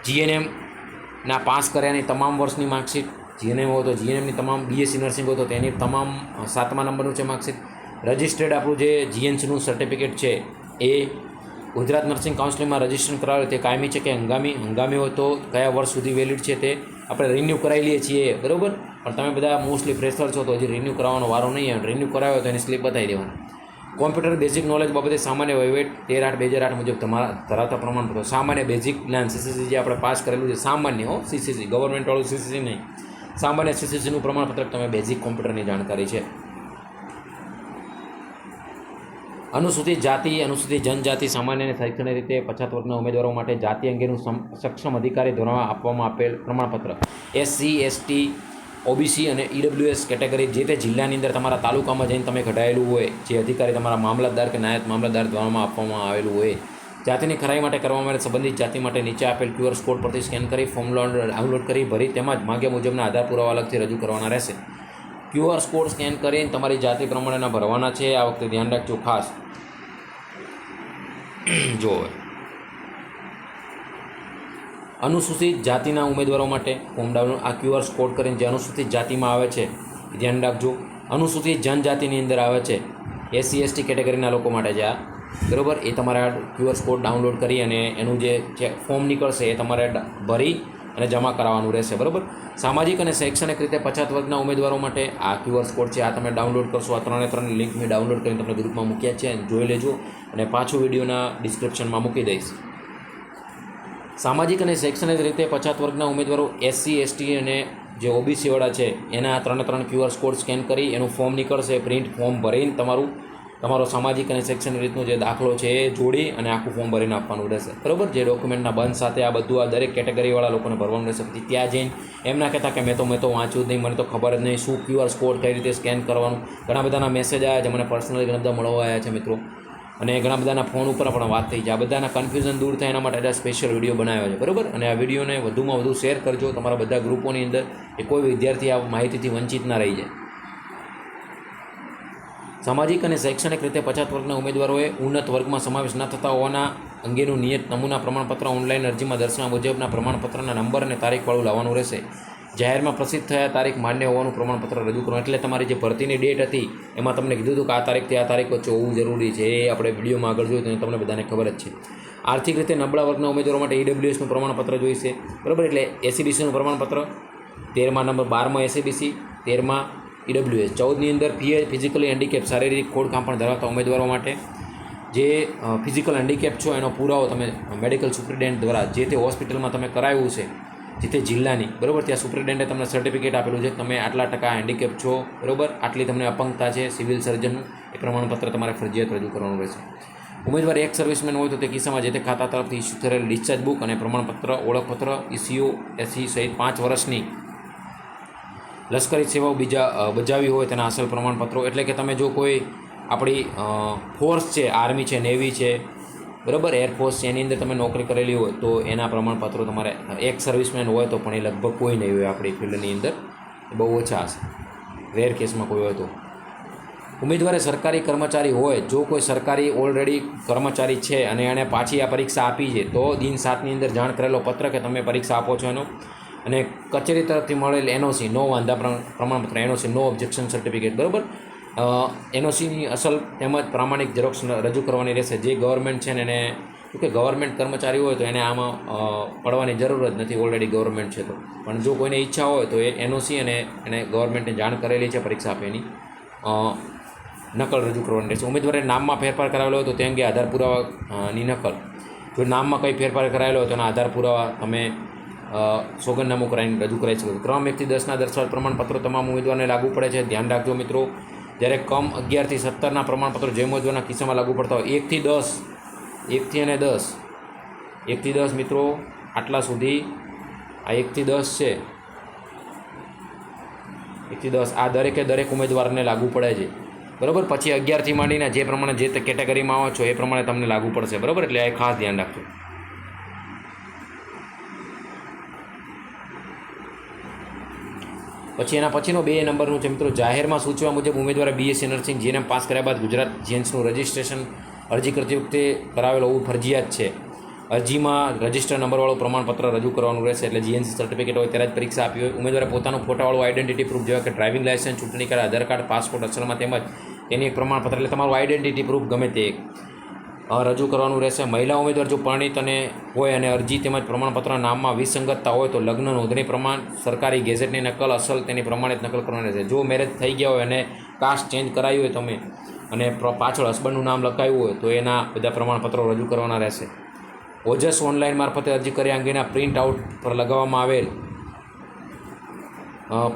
GNMના પાસ કર્યાની તમામ વર્ષની માર્કશીટ, GNM હોય તો GNMની તમામ, BSc નર્સિંગ હોય તો તેની તમામ 7મા નંબરનું છે માર્કશીટ, રજિસ્ટર્ડ આપણું જે GNCનું સર્ટિફિકેટ છે એ, ગુજરાત નર્સિંગ કાઉન્સિલિંગમાં રજિસ્ટ્રેશન કરાવેલું તે કાયમી છે કે હંગામી હોય તો કયા વર્ષ સુધી વેલિડ છે તે આપણે રિન્યૂ કરાવી લઈએ છીએ, બરાબર. પણ તમે બધા મોસ્ટલી ફ્રેશર છો તો હજી રિન્યૂ કરાવવાનો વારો નહીં આવે. રિન્યૂ કરાવ્યો તો એની સ્લીપ બતાવી દેવાની. કોમ્પ્યુટર બેઝિક નોલેજ બાબતે સામાન્ય વહીવટ 13/8/2008 મુજબ તમારા ધરાવતા પ્રમાણપત્રો. સામાન્ય બેઝિક જ્ઞાન સીસીસી જે આપણે પાસ કરેલું છે, સામાન્ય સીસીસી, ગવર્મેન્ટવાળું સીસીસી નહીં, સામાન્ય સીસીસીનું પ્રમાણપત્ર તમે બેઝિક કોમ્પ્યુટરની જાણકારી છે. અનુસૂચિત જાતિ, અનુસૂચિત જનજાતિ, સામાન્ય અને શૈક્ષણિક રીતે પછાત વર્ગના ઉમેદવારો માટે જાતિ અંગેનું સક્ષમ અધિકારી દ્વારા આપવામાં આપેલ પ્રમાણપત્ર. SC, ST, OBC અને EWS કેટેગરી જે તે જિલ્લાની અંદર તમારા તાલુકામાં જઈને તમે કઢાયેલું હોય, જે અધિકારી તમારા મામલતદાર કે નાયબ મામલતદાર દ્વારા આપવામાં આવેલું હોય. જાતિની ખરાઈ માટે કરવામાં આવેલ સંબંધિત જાતિ માટે નીચે આપેલ QR કોડ પરથી સ્કેન કરી ફોર્મ ડાઉનલોડ કરી ભરી તેમજ માગ્યા મુજબના આધાર પુરાવા અલગથી રજૂ કરવાના રહેશે. QR કોડ સ્કેન કરીને તમારી જાતિ પ્રમાણેના ભરવાના છે. આ વખતે ધ્યાન રાખજો ખાસ. જો અનુસૂચિત જાતિના ઉમેદવારો માટે ફોર્મ ડાઉનલોડ આ QR કોડ કરીને જે અનુસૂચિત જાતિમાં આવે છે ધ્યાન રાખજો. અનુસૂચિત જનજાતિની અંદર આવે છે SC ST કેટેગરીના લોકો માટે છે આ, બરાબર. એ તમારા QR કોડ ડાઉનલોડ કરી અને એનું જે ફોર્મ નીકળશે એ તમારે ભરી અને જમા કરાવવાનું રહેશે, બરાબર. સામાજિક અને શૈક્ષણિક રીતે પછાત વર્ગના ઉમેદવારો માટે આ QR કોડ છે, આ તમે ડાઉનલોડ કરશો. આ 3 લિંક મેં ડાઉનલોડ કરીને તમને ગ્રુપમાં મૂક્યા છે, જોઈ લેજો અને પાછું વિડીયોના ડિસ્ક્રિપ્શનમાં મૂકી દઈશ. સામાજિક અને શૈક્ષણિક રીતે પછાત વર્ગના ઉમેદવારો SC ST અને જે OBC વાળા છે એના 3 QR કોડ સ્કેન કરી એનું ફોર્મ નીકળશે, પ્રિન્ટ ફોર્મ ભરીને તમારો સામાજિક અને શૈક્ષણિક રીતનો જે દાખલો છે એ જોડી અને આખું ફોર્મ ભરીને આપવાનું રહેશે, બરાબર. જે ડોક્યુમેન્ટના બંધ સાથે આ બધું આ દરેક કેટેગરીવાળા લોકોને ભરવાનું રહેશે. પછી ત્યાં જઈને એમ ના કહેતા કે મેં તો વાંચ્યું જ નહીં, મને તો ખબર જ નહીં શું QR કોડ કઈ રીતે સ્કેન કરવાનું. ઘણા બધાના મેસેજ આવ્યા છે મને, પર્સનલી ઘણા બધા મળવા આવ્યા છે મિત્રો, અને ઘણા બધાના ફોન ઉપર પણ વાત થઈ છે. આ બધાના કન્ફ્યુઝન દૂર થાય એના માટે સ્પેશિયલ વિડીયો બનાવ્યો છે, બરાબર. અને આ વિડીયોને વધુમાં વધુ શેર કરજો તમારા બધા ગ્રુપોની અંદર, એ કોઈ વિદ્યાર્થી આ માહિતીથી વંચિત ના રહી જાય. સામાજિક અને શૈક્ષણિક રીતે પછાત વર્ગના ઉમેદવારોએ ઉન્નત વર્ગમાં સમાવેશ ન થતા હોવાના અંગેનું નિયત નમૂના પ્રમાણપત્ર ઓનલાઈન અરજીમાં દર્શાવવા મુજબના પ્રમાણપત્રના નંબર અને તારીખવાળું લાવવાનું રહેશે. જાહેરમાં પ્રસિદ્ધ થયા તારીખ માન્ય હોવાનું પ્રમાણપત્ર રજૂ કરવાનું. એટલે તમારી જે ભરતીની ડેટ હતી એમાં તમને કીધું હતું કે આ તારીખથી આ તારીખ વચ્ચે હોવું જરૂરી છે, એ આપણે વિડીયોમાં આગળ જોયું તો તમને બધાને ખબર જ છે. આર્થિક રીતે નબળા વર્ગના ઉમેદવારો માટે EWSનું પ્રમાણપત્ર જોઈશે, બરાબર. એટલે SCBCનું પ્રમાણપત્ર 13મા નંબર, 12માં SCBC, 13માં EWS, 14ની અંદર ફિઝિકલી હેન્ડીકેપ શારીરિક ખોડખાંપણ પણ ધરાવતા ઉમેદવારો માટે જે ફિઝિકલ હેન્ડીકેપ છો એનો પુરાવો તમે મેડિકલ સુપ્રિન્ટેન્ડન્ટ દ્વારા જે તે હોસ્પિટલમાં તમે કરાવ્યું છે જે તે જિલ્લાની, બરાબર, ત્યાં સુપ્રિન્ટેન્ડન્ટે તમને સર્ટિફિકેટ આપેલું છે તમે આટલા ટકા હેન્ડીકેપ છો, બરાબર, આટલી તમને અપંગતા છે, સિવિલ સર્જનનું એ પ્રમાણપત્ર તમારે ફરજિયાત રજૂ કરવાનું રહેશે. ઉમેદવાર એક સર્વિસમેન હોય તો તે કિસ્સામાં જે તે ખાતા તરફથી ઇસ્યુ થયેલ ડિસ્ચાર્જ બુક અને પ્રમાણપત્ર, ઓળખપત્ર, ECU SC સહિત 5 વર્ષની લશ્કરી સેવાઓ બજાવી હોય તેના અસલ પ્રમાણપત્રો. એટલે કે તમે જો કોઈ આપણી ફોર્સ છે, આર્મી છે, નેવી છે, બરાબર, એરફોર્સ છે, એની અંદર તમે નોકરી કરેલી હોય તો એના પ્રમાણપત્રો તમારે, એક સર્વિસમેન હોય તો પણ એ લગભગ કોઈ નહીં હોય આપણી ફિલ્ડની અંદર, બહુ ઓછા હશે, રેર કેસમાં કોઈ હોય તો. ઉમેદવારે સરકારી કર્મચારી હોય, જો કોઈ સરકારી ઓલરેડી કર્મચારી છે અને એણે પાછી આ પરીક્ષા આપી છે તો દિન 7ની અંદર જાણ કરેલો પત્ર કે તમે પરીક્ષા આપો છો એનો, અને કચેરી તરફથી મળેલ NOC, નો વાંધા પ્રમાણપત્ર, NOC, નો ઓબ્જેક્શન સર્ટિફિકેટ, બરાબર, NOCની અસલ તેમજ પ્રામાણિક ઝેરોક્ષ રજૂ કરવાની રહેશે. જે ગવર્મેન્ટ છે ને એને, કે ગવર્મેન્ટ કર્મચારી હોય તો એને આમાં પડવાની જરૂર જ નથી, ઓલરેડી ગવર્મેન્ટ છે તો. પણ જો કોઈને ઈચ્છા હોય તો એ NOC અને એને ગવર્મેન્ટને જાણ કરેલી છે પરીક્ષા આપીની નકલ રજૂ કરવાની રહેશે. ઉમેદવારે નામમાં ફેરફાર કરાવેલો હોય તો તે અંગે આધાર પુરાવાની નકલ, જો નામમાં કંઈ ફેરફાર કરાયેલો હોય તો એના આધાર પુરાવા તમે સોગંદનામું કરાવીને રજૂ કરાવી શકો. ક્રમ 1 થી 10ના દર્શાવેલ પ્રમાણપત્રો તમામ ઉમેદવારને લાગુ પડે છે. ધ્યાન રાખજો મિત્રો, જ્યારે ક્રમ 11 થી 17ના પ્રમાણપત્રો જે ઉમેદવારના કિસ્સામાં લાગુ પડતા હોય 1 થી 10, 1 થી અને 10, 1 થી 10 મિત્રો આટલા સુધી, આ 1 થી 10 છે, 1 થી 10 આ દરેક ઉમેદવારને લાગુ પડે છે, બરાબર. પછી 11થી માંડીને જે પ્રમાણે જે કેટેગરીમાં આવો છો એ પ્રમાણે તમને લાગુ પડશે, બરાબર. એટલે આ ખાસ ધ્યાન રાખજો. પછી એના પછીનો 2 નંબરનું છે મિત્રો, જાહેરમાં સૂચવા મુજબ ઉમેદવારે BSc નર્સિંગ GNM પાસ કર્યા બાદ ગુજરાત જેન્સનું રજિસ્ટ્રેશન અરજી કરતી વખતે કરાવેલ હોવું ફરજિયાત છે. અરજીમાં રજિસ્ટર નંબરવાળું પ્રમાણપત્ર રજૂ કરવાનું રહેશે. એટલે GNC સર્ટિફિકેટ હોય ત્યારે જ પરીક્ષા આપી હોય. ઉમેદવારે પોતાનું ફોટાવાળું આઈડેન્ટિટી પ્રૂફ જેવા કે ડ્રાઇવિંગ લાયસન્સ, ચૂંટણી કાર્ડ, આધાર કાર્ડ, પાસપોર્ટ અસલમાં તેમજ તેની એક પ્રમાણપત્ર, એટલે તમારું આઈડેન્ટિટી પ્રૂફ ગમે તે એક રજૂ કરવાનું રહેશે. મહિલા ઉમેદવાર જો પરિણીત અને હોય અને અરજી તેમજ પ્રમાણપત્રના નામમાં વિસંગતતા હોય તો લગ્ન નોંધણી પ્રમાણ, સરકારી ગેઝેટની નકલ અસલ તેની પ્રમાણિત નકલ કરવાની રહેશે. જો મેરેજ થઈ ગયા હોય અને કાસ્ટ ચેન્જ કરાવી હોય તમે અને પાછળ હસબન્ડનું નામ લખાવ્યું હોય તો એના બધા પ્રમાણપત્રો રજૂ કરવાના રહેશે. ઓજસ ઓનલાઈન મારફતે અરજી કર્યા અંગેના પ્રિન્ટ આઉટ પર લગાવવામાં આવેલ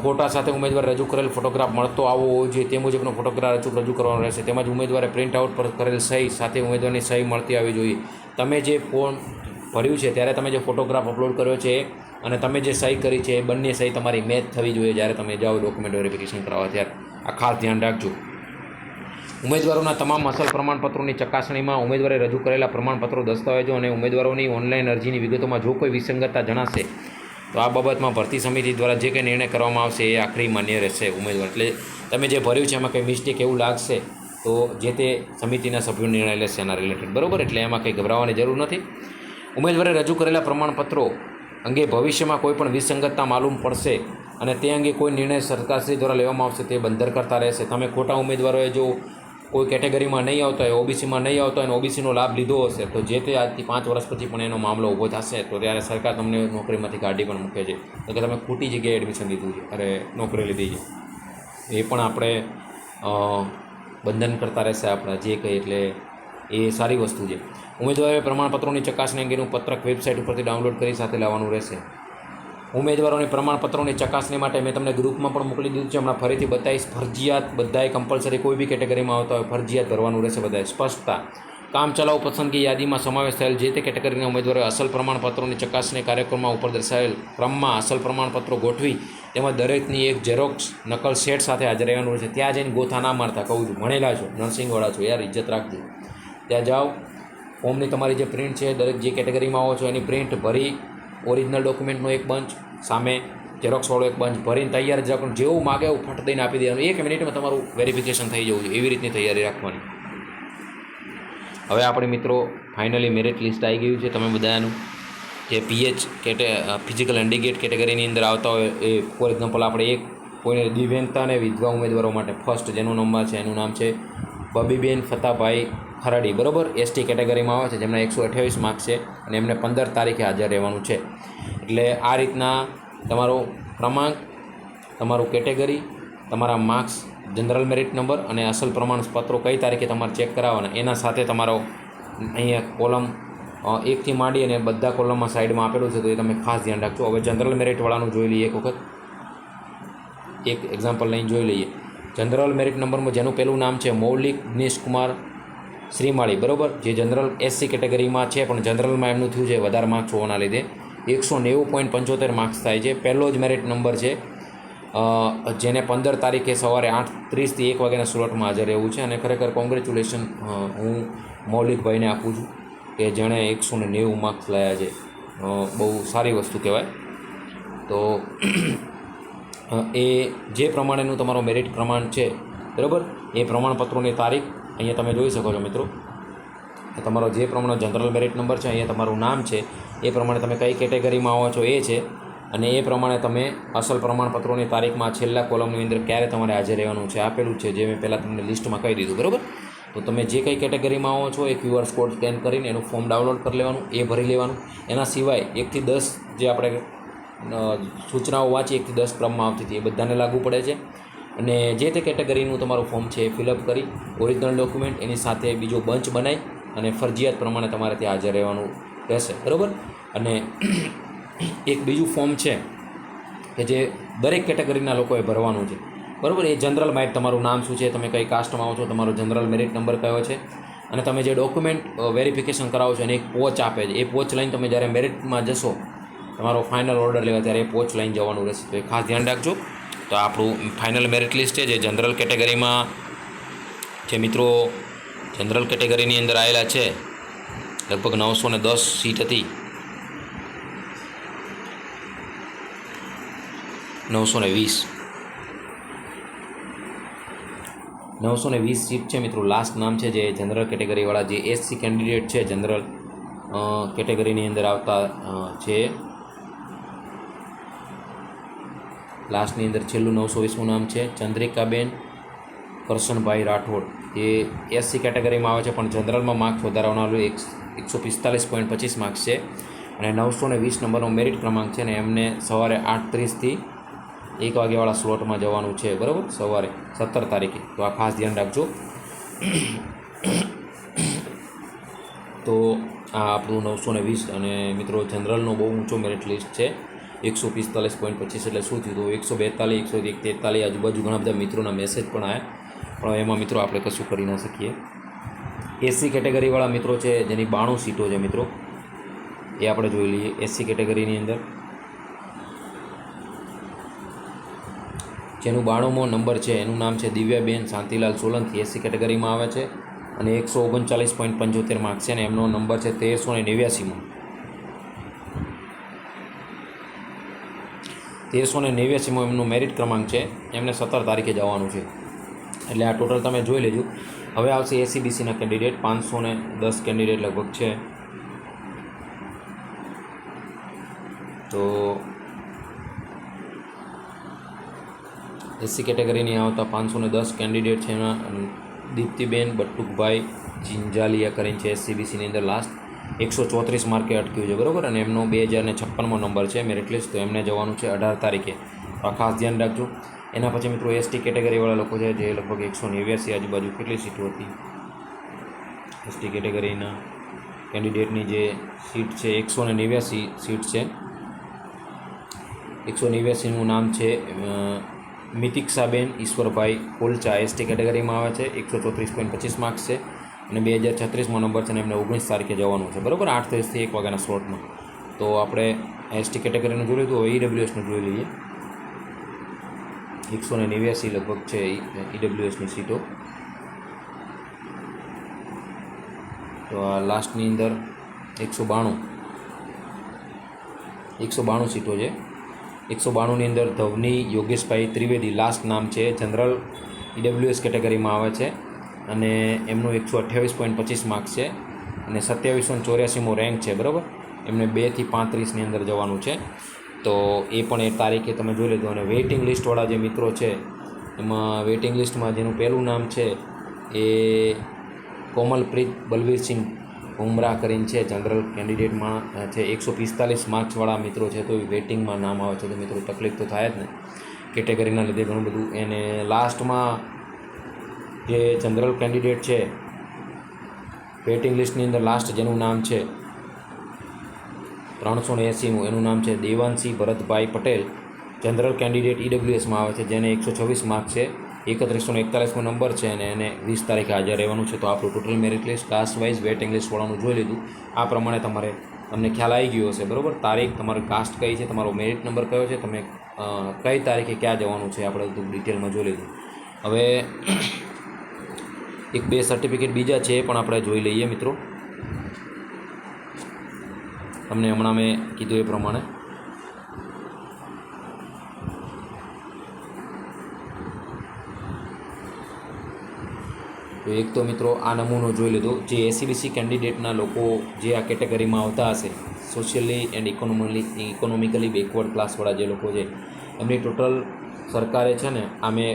ફોટા સાથે ઉમેદવાર રજૂ કરેલ ફોટોગ્રાફ મળતો આવવો હોવો જોઈએ તે મુજબનો ફોટોગ્રાફ રજૂ કરવાનો રહેશે. તેમજ ઉમેદવારે પ્રિન્ટ આઉટ પર કરેલ સહી સાથે ઉમેદવારની સહી મળતી આવવી જોઈએ. તમે જે ફોર્મ ભર્યું છે ત્યારે તમે જે ફોટોગ્રાફ અપલોડ કર્યો છે અને તમે જે સહી કરી છે એ બંને સહી તમારી મેચ થવી જોઈએ જ્યારે તમે જાઓ ડોક્યુમેન્ટ વેરિફિકેશન કરાવવા ત્યારે. આ ખાસ ધ્યાન રાખજો. ઉમેદવારોના તમામ અસલ પ્રમાણપત્રોની ચકાસણીમાં ઉમેદવારે રજૂ કરેલા પ્રમાણપત્રો, દસ્તાવેજો અને ઉમેદવારોની ઓનલાઈન અરજીની વિગતોમાં જો કોઈ વિસંગતતા જણાશે તો આ બાબતમાં ભરતી સમિતિ દ્વારા જે કંઈ નિર્ણય કરવામાં આવશે એ આખરી માન્ય રહેશે. ઉમેદવાર એટલે તમે જે ભર્યું છે એમાં કંઈ મિસ્ટેક એવું લાગશે તો જે તે સમિતિના સભ્યો નિર્ણય લેશે એના રિલેટેડ, બરાબર. એટલે એમાં કંઈ ગભરાવાની જરૂર નથી. ઉમેદવારે રજૂ કરેલા પ્રમાણપત્રો અંગે ભવિષ્યમાં કોઈ પણ વિસંગતતા માલુમ પડશે અને તે અંગે કોઈ નિર્ણય સરકારશ્રી દ્વારા લેવામાં આવશે તે બંદર કરતા રહેશે. તમે ખોટા ઉમેદવારોએ જો કોઈ કેટેગરીમાં નહીં આવતા હોય, ઓબીસીમાં નહીં આવતા હોય અને ઓબીસીનો લાભ લીધો હશે તો જે તે આજથી 5 વર્ષ પછી પણ એનો મામલો ઊભો થશે તો ત્યારે સરકાર તમને નોકરીમાંથી કાઢી પણ મૂકે છે તો કે તમે ખોટી જગ્યાએ એડમિશન લીધું છે, અરે નોકરી લીધી છે. એ પણ આપણે બંધન કરતા રહેશે આપણા જે કંઈ, એટલે એ સારી વસ્તુ છે. ઉમેદવારોએ પ્રમાણપત્રોની ચકાસણી અંગેનું પત્રક વેબસાઇટ ઉપરથી ડાઉનલોડ કરી સાથે લાવવાનું રહેશે. ઉમેદવારોની પ્રમાણપત્રોની ચકાસણી માટે મેં તમને ગ્રુપમાં પણ મોકલી દીધું છે, હમણાં ફરીથી બતાવીશ. ફરજિયાત બધાએ કમ્પલસરી કોઈ બી કેટેગરીમાં આવતા હોય ફરજિયાત ભરવાનું રહેશે બધાએ. સ્પષ્ટતા. કામ ચલાઉ પસંદગી યાદીમાં સમાવેશ થયેલ જે તે કેટેગરીના ઉમેદવારોએ અસલ પ્રમાણપત્રોની ચકાસણી કાર્યક્રમમાં ઉપર દર્શાવેલ ક્રમમાં અસલ પ્રમાણપત્રો ગોઠવી તેમાં દરેકની એક ઝેરોક્સ નકલ સેટ સાથે હાજર રહેવાનું રહેશે. ત્યાં જઈને ગોથા ના મારતા, કહું છું, ભણેલા છો, નર્સિંગવાળા છો, યાર ઇજ્જત રાખજો. ત્યાં જાઓ, ફોર્મની તમારી જે પ્રિન્ટ છે દરેક જે કેટેગરીમાં આવો છો એની પ્રિન્ટ ભરી, ઓરિજિનલ ડોક્યુમેન્ટનો એક બંચ, સામે ઝેરોક્સવાળો એક બંચ ભરીને તૈયાર જ રાખવાનું. જેવું માગે એવું ફટ દઈને આપી દેવાનું. 1 મિનિટમાં તમારું વેરિફિકેશન થઈ જવું જોઈએ, એવી રીતની તૈયારી રાખવાની. હવે આપણે મિત્રો ફાઇનલી મેરિટ લિસ્ટ આવી ગયું છે. તમે બધાનું જે ફિઝિકલ હેન્ડીકેપ કેટેગરીની અંદર આવતા હોય એ ફોર એક્ઝામ્પલ આપણે એક કોઈને દિવ્યાંગતા અને વિધવા ઉમેદવારો માટે ફર્સ્ટ જેનો નંબર છે એનું નામ છે બબીબેન ફતાભાઈ ખરાડી, બરાબર. એસટી કેટેગરીમાં આવે છે જેમના 128 માર્ક્સ છે અને એમને 15 તારીખે હાજર રહેવાનું છે. એટલે આ રીતના તમારો ક્રમાંક, તમારું કેટેગરી, તમારા માર્ક્સ, જનરલ મેરિટ નંબર અને અસલ પ્રમાણપત્રો કઈ તારીખે તમારે ચેક કરાવવાના એના સાથે તમારો અહીંયા કોલમ 1 થી માંડી અને બધા કોલમમાં સાઈડમાં આપેલું છે તો એ તમે ખાસ ધ્યાન રાખજો. હવે જનરલ મેરિટવાળાનું જોઈ લઈએ એક વખત, એક એક્ઝામ્પલ લઈને જોઈ લઈએ. જનરલ મેરિટ નંબરમાં જેનું પહેલું નામ છે મૌલિક દિનેશકુમાર શ્રીમાળી, બરાબર, જે જનરલ એસસી કેટેગરીમાં છે પણ જનરલમાં એમનું થયું છે વધારે માર્ક્સ હોવાના લીધે 190.75 માર્ક્સ થાય છે. પહેલો જ મેરિટ નંબર છે જેને 15 તારીખે સવારે 8:30 થી 1 વાગ્યાના સ્લોટમાં હાજર રહેવું છે. અને ખરેખર કોંગ્રેચ્યુલેશન હું મૌલિકભાઈને આપું છું કે જેણે 190 માર્ક્સ લાવ્યા છે. બહુ સારી વસ્તુ કહેવાય. તો એ જે પ્રમાણેનું તમારો મેરિટ પ્રમાણ છે, બરાબર, એ પ્રમાણપત્રોની તારીખ અહીંયા તમે જોઈ શકો છો મિત્રો. તમારો જે પ્રમાણે જનરલ મેરિટ નંબર છે, અહીંયા તમારું નામ છે, એ પ્રમાણે તમે કઈ કેટેગરીમાં આવો છો એ છે અને એ પ્રમાણે તમે અસલ પ્રમાણપત્રોની તારીખમાં છેલ્લા કોલમની અંદર ક્યારે તમારે હાજર રહેવાનું છે આપેલું છે, જે મેં પહેલાં તમને લિસ્ટમાં કહી દીધું, બરાબર. તો તમે જે કંઈ કેટેગરીમાં આવો છો એ QR કોડ સ્કેન કરીને એનું ફોર્મ ડાઉનલોડ કરી લેવાનું, એ ભરી લેવાનું. એના સિવાય 1 થી 10 જે આપણે સૂચનાઓ વાંચી 1 થી 10 ક્રમમાં આવતી હતી એ બધાને લાગુ પડે છે. અને જે તે કેટેગરીનું તમારું ફોર્મ છે એ ફિલઅપ કરી ઓરિજિનલ ડોક્યુમેન્ટ એની સાથે બીજો બંચ બનાવી અને ફરજિયાત પ્રમાણે તમારે ત્યાં હાજર રહેવાનું રહેશે, બરાબર. અને એક બીજું ફોર્મ છે કે જે દરેક કેટેગરીના લોકોએ ભરવાનું છે, બરાબર. એ જનરલ મેરિટ, તમારું નામ શું છે, તમે કઈ કાસ્ટમાં આવો છો, તમારો જનરલ મેરિટ નંબર કયો છે અને તમે જે ડોક્યુમેન્ટ વેરિફિકેશન કરાવો છો એને એક પોચ આપે છે. એ પોચ લઈને તમે જ્યારે મેરિટમાં જશો તમારો ફાઇનલ ઓર્ડર લેવા ત્યારે એ પોચ લઈને જવાનું રહેશે. તો એ ખાસ ધ્યાન રાખજો. તો આપણું ફાઇનલ મેરિટ લિસ્ટ છે જે જનરલ કેટેગરીમાં જે મિત્રો જનરલ કેટેગરીની અંદર આવેલા છે લગભગ 910 સીટ હતી, 920 સીટ છે મિત્રો. લાસ્ટ નામ છે જે જનરલ કેટેગરીવાળા જે એસસી કેન્ડિડેટ છે જનરલ કેટેગરીની અંદર આવતા છે. લાસ્ટની અંદર છેલ્લું 920મું નામ છે ચંદ્રિકાબેન કરશનભાઈ રાઠોડ, એ એસસી કેટેગરીમાં આવે છે પણ જનરલમાં માર્ક્સ વધારવાનું 145.25 માર્ક્સ છે અને 920 નંબરનો મેરિટ ક્રમાંક છે ને એમને સવારે 8:30થી 1 વાગ્યાવાળા સ્લોટમાં જવાનું છે, બરાબર, સવારે 17 તારીખે. તો આ ખાસ ધ્યાન રાખજો. તો આ આપણું 920 અને મિત્રો જનરલનો બહુ ઊંચો મેરિટ લિસ્ટ છે, 145.25 એટલે શું થયું તો 142, 143 આજુબાજુ ઘણા બધા મિત્રોના મેસેજ પણ આવ્યા, પણ એમાં મિત્રો આપણે કશું કરી ના શકીએ. એસસી કેટેગરીવાળા મિત્રો છે જેની 92 સીટો છે મિત્રો, એ આપણે જોઈ લઈએ. એસસી કેટેગરીની અંદર જેનું 92મો નંબર છે એનું નામ છે દિવ્યાબેન શાંતિલાલ સોલંકી, એસસી કેટેગરીમાં આવે છે અને 139.75 માર્ક્સ છે અને એમનો નંબર છે 1389માં. 1389માં એમનો મેરિટ ક્રમાંક છે, એમને 17 તારીખે જવાનું છે. એટલે આ ટોટલ તમે જોઈ લેજો. હવે આવશે એસીબીસીના કેન્ડિડેટ, 510 કેન્ડિડેટ લગભગ છે. તો એસસી કેટેગરીની આવતા 510 કેન્ડિડેટ છે. એમાં દીપ્તિબેન બટુકભાઈ જિંજાલિયા કરીને છે એસસીબીસીની અંદર લાસ્ટ, 134 માર્કે અટક્યું છે, બરાબર, અને એમનો 2056મો નંબર છે મેરિટ લિસ્ટ. તો એમને જવાનું છે 18 તારીખે, આ ખાસ ધ્યાન રાખજો. એના પછી મિત્રો એસટી કેટેગરીવાળા લોકો છે જે લગભગ 189 આજુબાજુ કેટલી સીટો હતી એસટી કેટેગરીના કેન્ડિડેટની જે સીટ છે 189 સીટ છે. 189નું નામ છે મિતિક્ષાબેન ઈશ્વરભાઈ કોલચા, એસટી કેટેગરીમાં આવે છે, 134.25 માર્ક્સ છે અને 2036મો નંબર છે અને એમને 19 તારીખે જવાનું છે, બરાબર, 8:30થી 1 વાગ્યાના સ્લોટમાં. તો આપણે એસટી કેટેગરીનું જોઈ લીધું, હવે ઈડબ્લ્યુએસનું જોઈ લઈએ. 189 લગભગ છે ઈડબ્લ્યુએસની સીટો. તો આ લાસ્ટની અંદર 192 સીટો છે. 192ની અંદર ધવની યોગેશભાઈ ત્રિવેદી લાસ્ટ નામ છે, જનરલ ઈડબ્લ્યુએસ કેટેગરીમાં આવે છે અને એમનું 128.25 માર્ક્સ છે અને 2784મો રેન્ક છે, બરાબર. એમને 2 થી 35ની અંદર જવાનું છે. તો એ પણ એ તારીખે તમે જોઈ લીધું. અને વેઇટિંગ લિસ્ટવાળા જે મિત્રો છે એમાં વેઇટિંગ લિસ્ટમાં જેનું પહેલું નામ છે એ કોમલપ્રીત બલવીરસિંહ ઉમરા કરીને છે, જનરલ કેન્ડિડેટમાં છે, 145 માર્ક્સવાળા મિત્રો છે. તો વેઇટિંગમાં નામ આવે છે તો મિત્રો તકલીફ તો થાય જ ને, કેટેગરીના લીધે ઘણું બધું. એને લાસ્ટમાં જે જનરલ કેન્ડિડેટ છે વેઇટિંગ લિસ્ટની અંદર લાસ્ટ જેનું નામ છે 380મું, એનું નામ છે દેવાંશી ભરતભાઈ પટેલ, જનરલ કેન્ડિડેટ ઈડબ્લ્યુએસમાં આવે છે, જેને 126 માર્ક્સ છે, 3141મો નંબર છે અને એને 20 તારીખે હાજર રહેવાનું છે. તો આપણું total merit list caste wise waiting લિસ્ટવાળાનું જોઈ લીધું. આ પ્રમાણે તમને ખ્યાલ આવી ગયો હશે, બરાબર. તારીખ, તમારી કાસ્ટ કઈ છે, તમારો મેરિટ નંબર કયો છે, તમે કઈ તારીખે ક્યાં જવાનું છે, આપણે બધું ડિટેલમાં જોઈ લીધું. હવે 1-2 સર્ટિફિકેટ બીજા છે પણ આપણે જોઈ લઈએ મિત્રો. તમને હમણાં મેં કીધું એ પ્રમાણે તો એક તો મિત્રો આ નમૂનો જોઈ લીધો. જે એસીબીસી કેન્ડિડેટના લોકો જે આ કેટેગરીમાં આવતા હશે, સોશિયલી એન્ડ ઇકોનોમિકલી બેકવર્ડ ક્લાસવાળા જે લોકો છે, એમની ટોટલ સરકારે છે ને આ મેં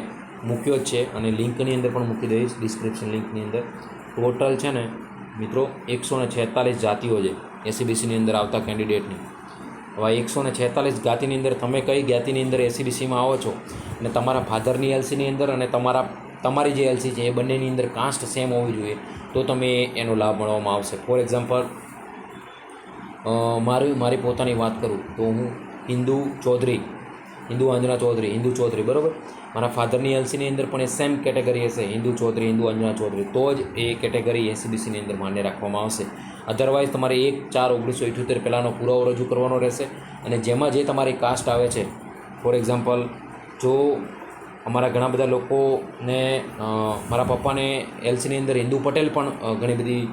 મૂક્યો જ છે અને લિંકની અંદર પણ મૂકી દઈશ, ડિસ્ક્રિપ્શન લિંકની અંદર. ટોટલ છે ને મિત્રો 146 જાતિઓ છે એસીબીસીની અંદર આવતા કેન્ડિડેટની. હવે 146 જાતિની અંદર તમે કઈ જ્ઞાતિની અંદર એસીબીસીમાં આવો છો અને તમારા ફાધરની એલસીની અંદર અને તમારી જે એલસી છે એ બંનેની અંદર કાસ્ટ સેમ હોવી જોઈએ તો તમે એનો લાભ મળવામાં આવશે. ફોર એક્ઝામ્પલ મારી પોતાની વાત કરું તો હું હિન્દુ અંજના ચૌધરી, બરાબર. મારા ફાધરની એલસીની અંદર પણ એ સેમ કેટેગરી હશે, હિન્દુ અંજના ચૌધરી, તો જ એ કેટેગરી એસીબીસીની અંદર માન્ય રાખવામાં આવશે. અધરવાઇઝ તમારે 1/4/1978 પહેલાંનો પુરાવો રજૂ કરવાનો રહેશે અને જેમાં જે તમારી કાસ્ટ આવે છે. ફોર એક્ઝામ્પલ, જો અમારા ઘણા બધા લોકોને મારા પપ્પાને એલસીની અંદર હિન્દુ પટેલ પણ ઘણી બધી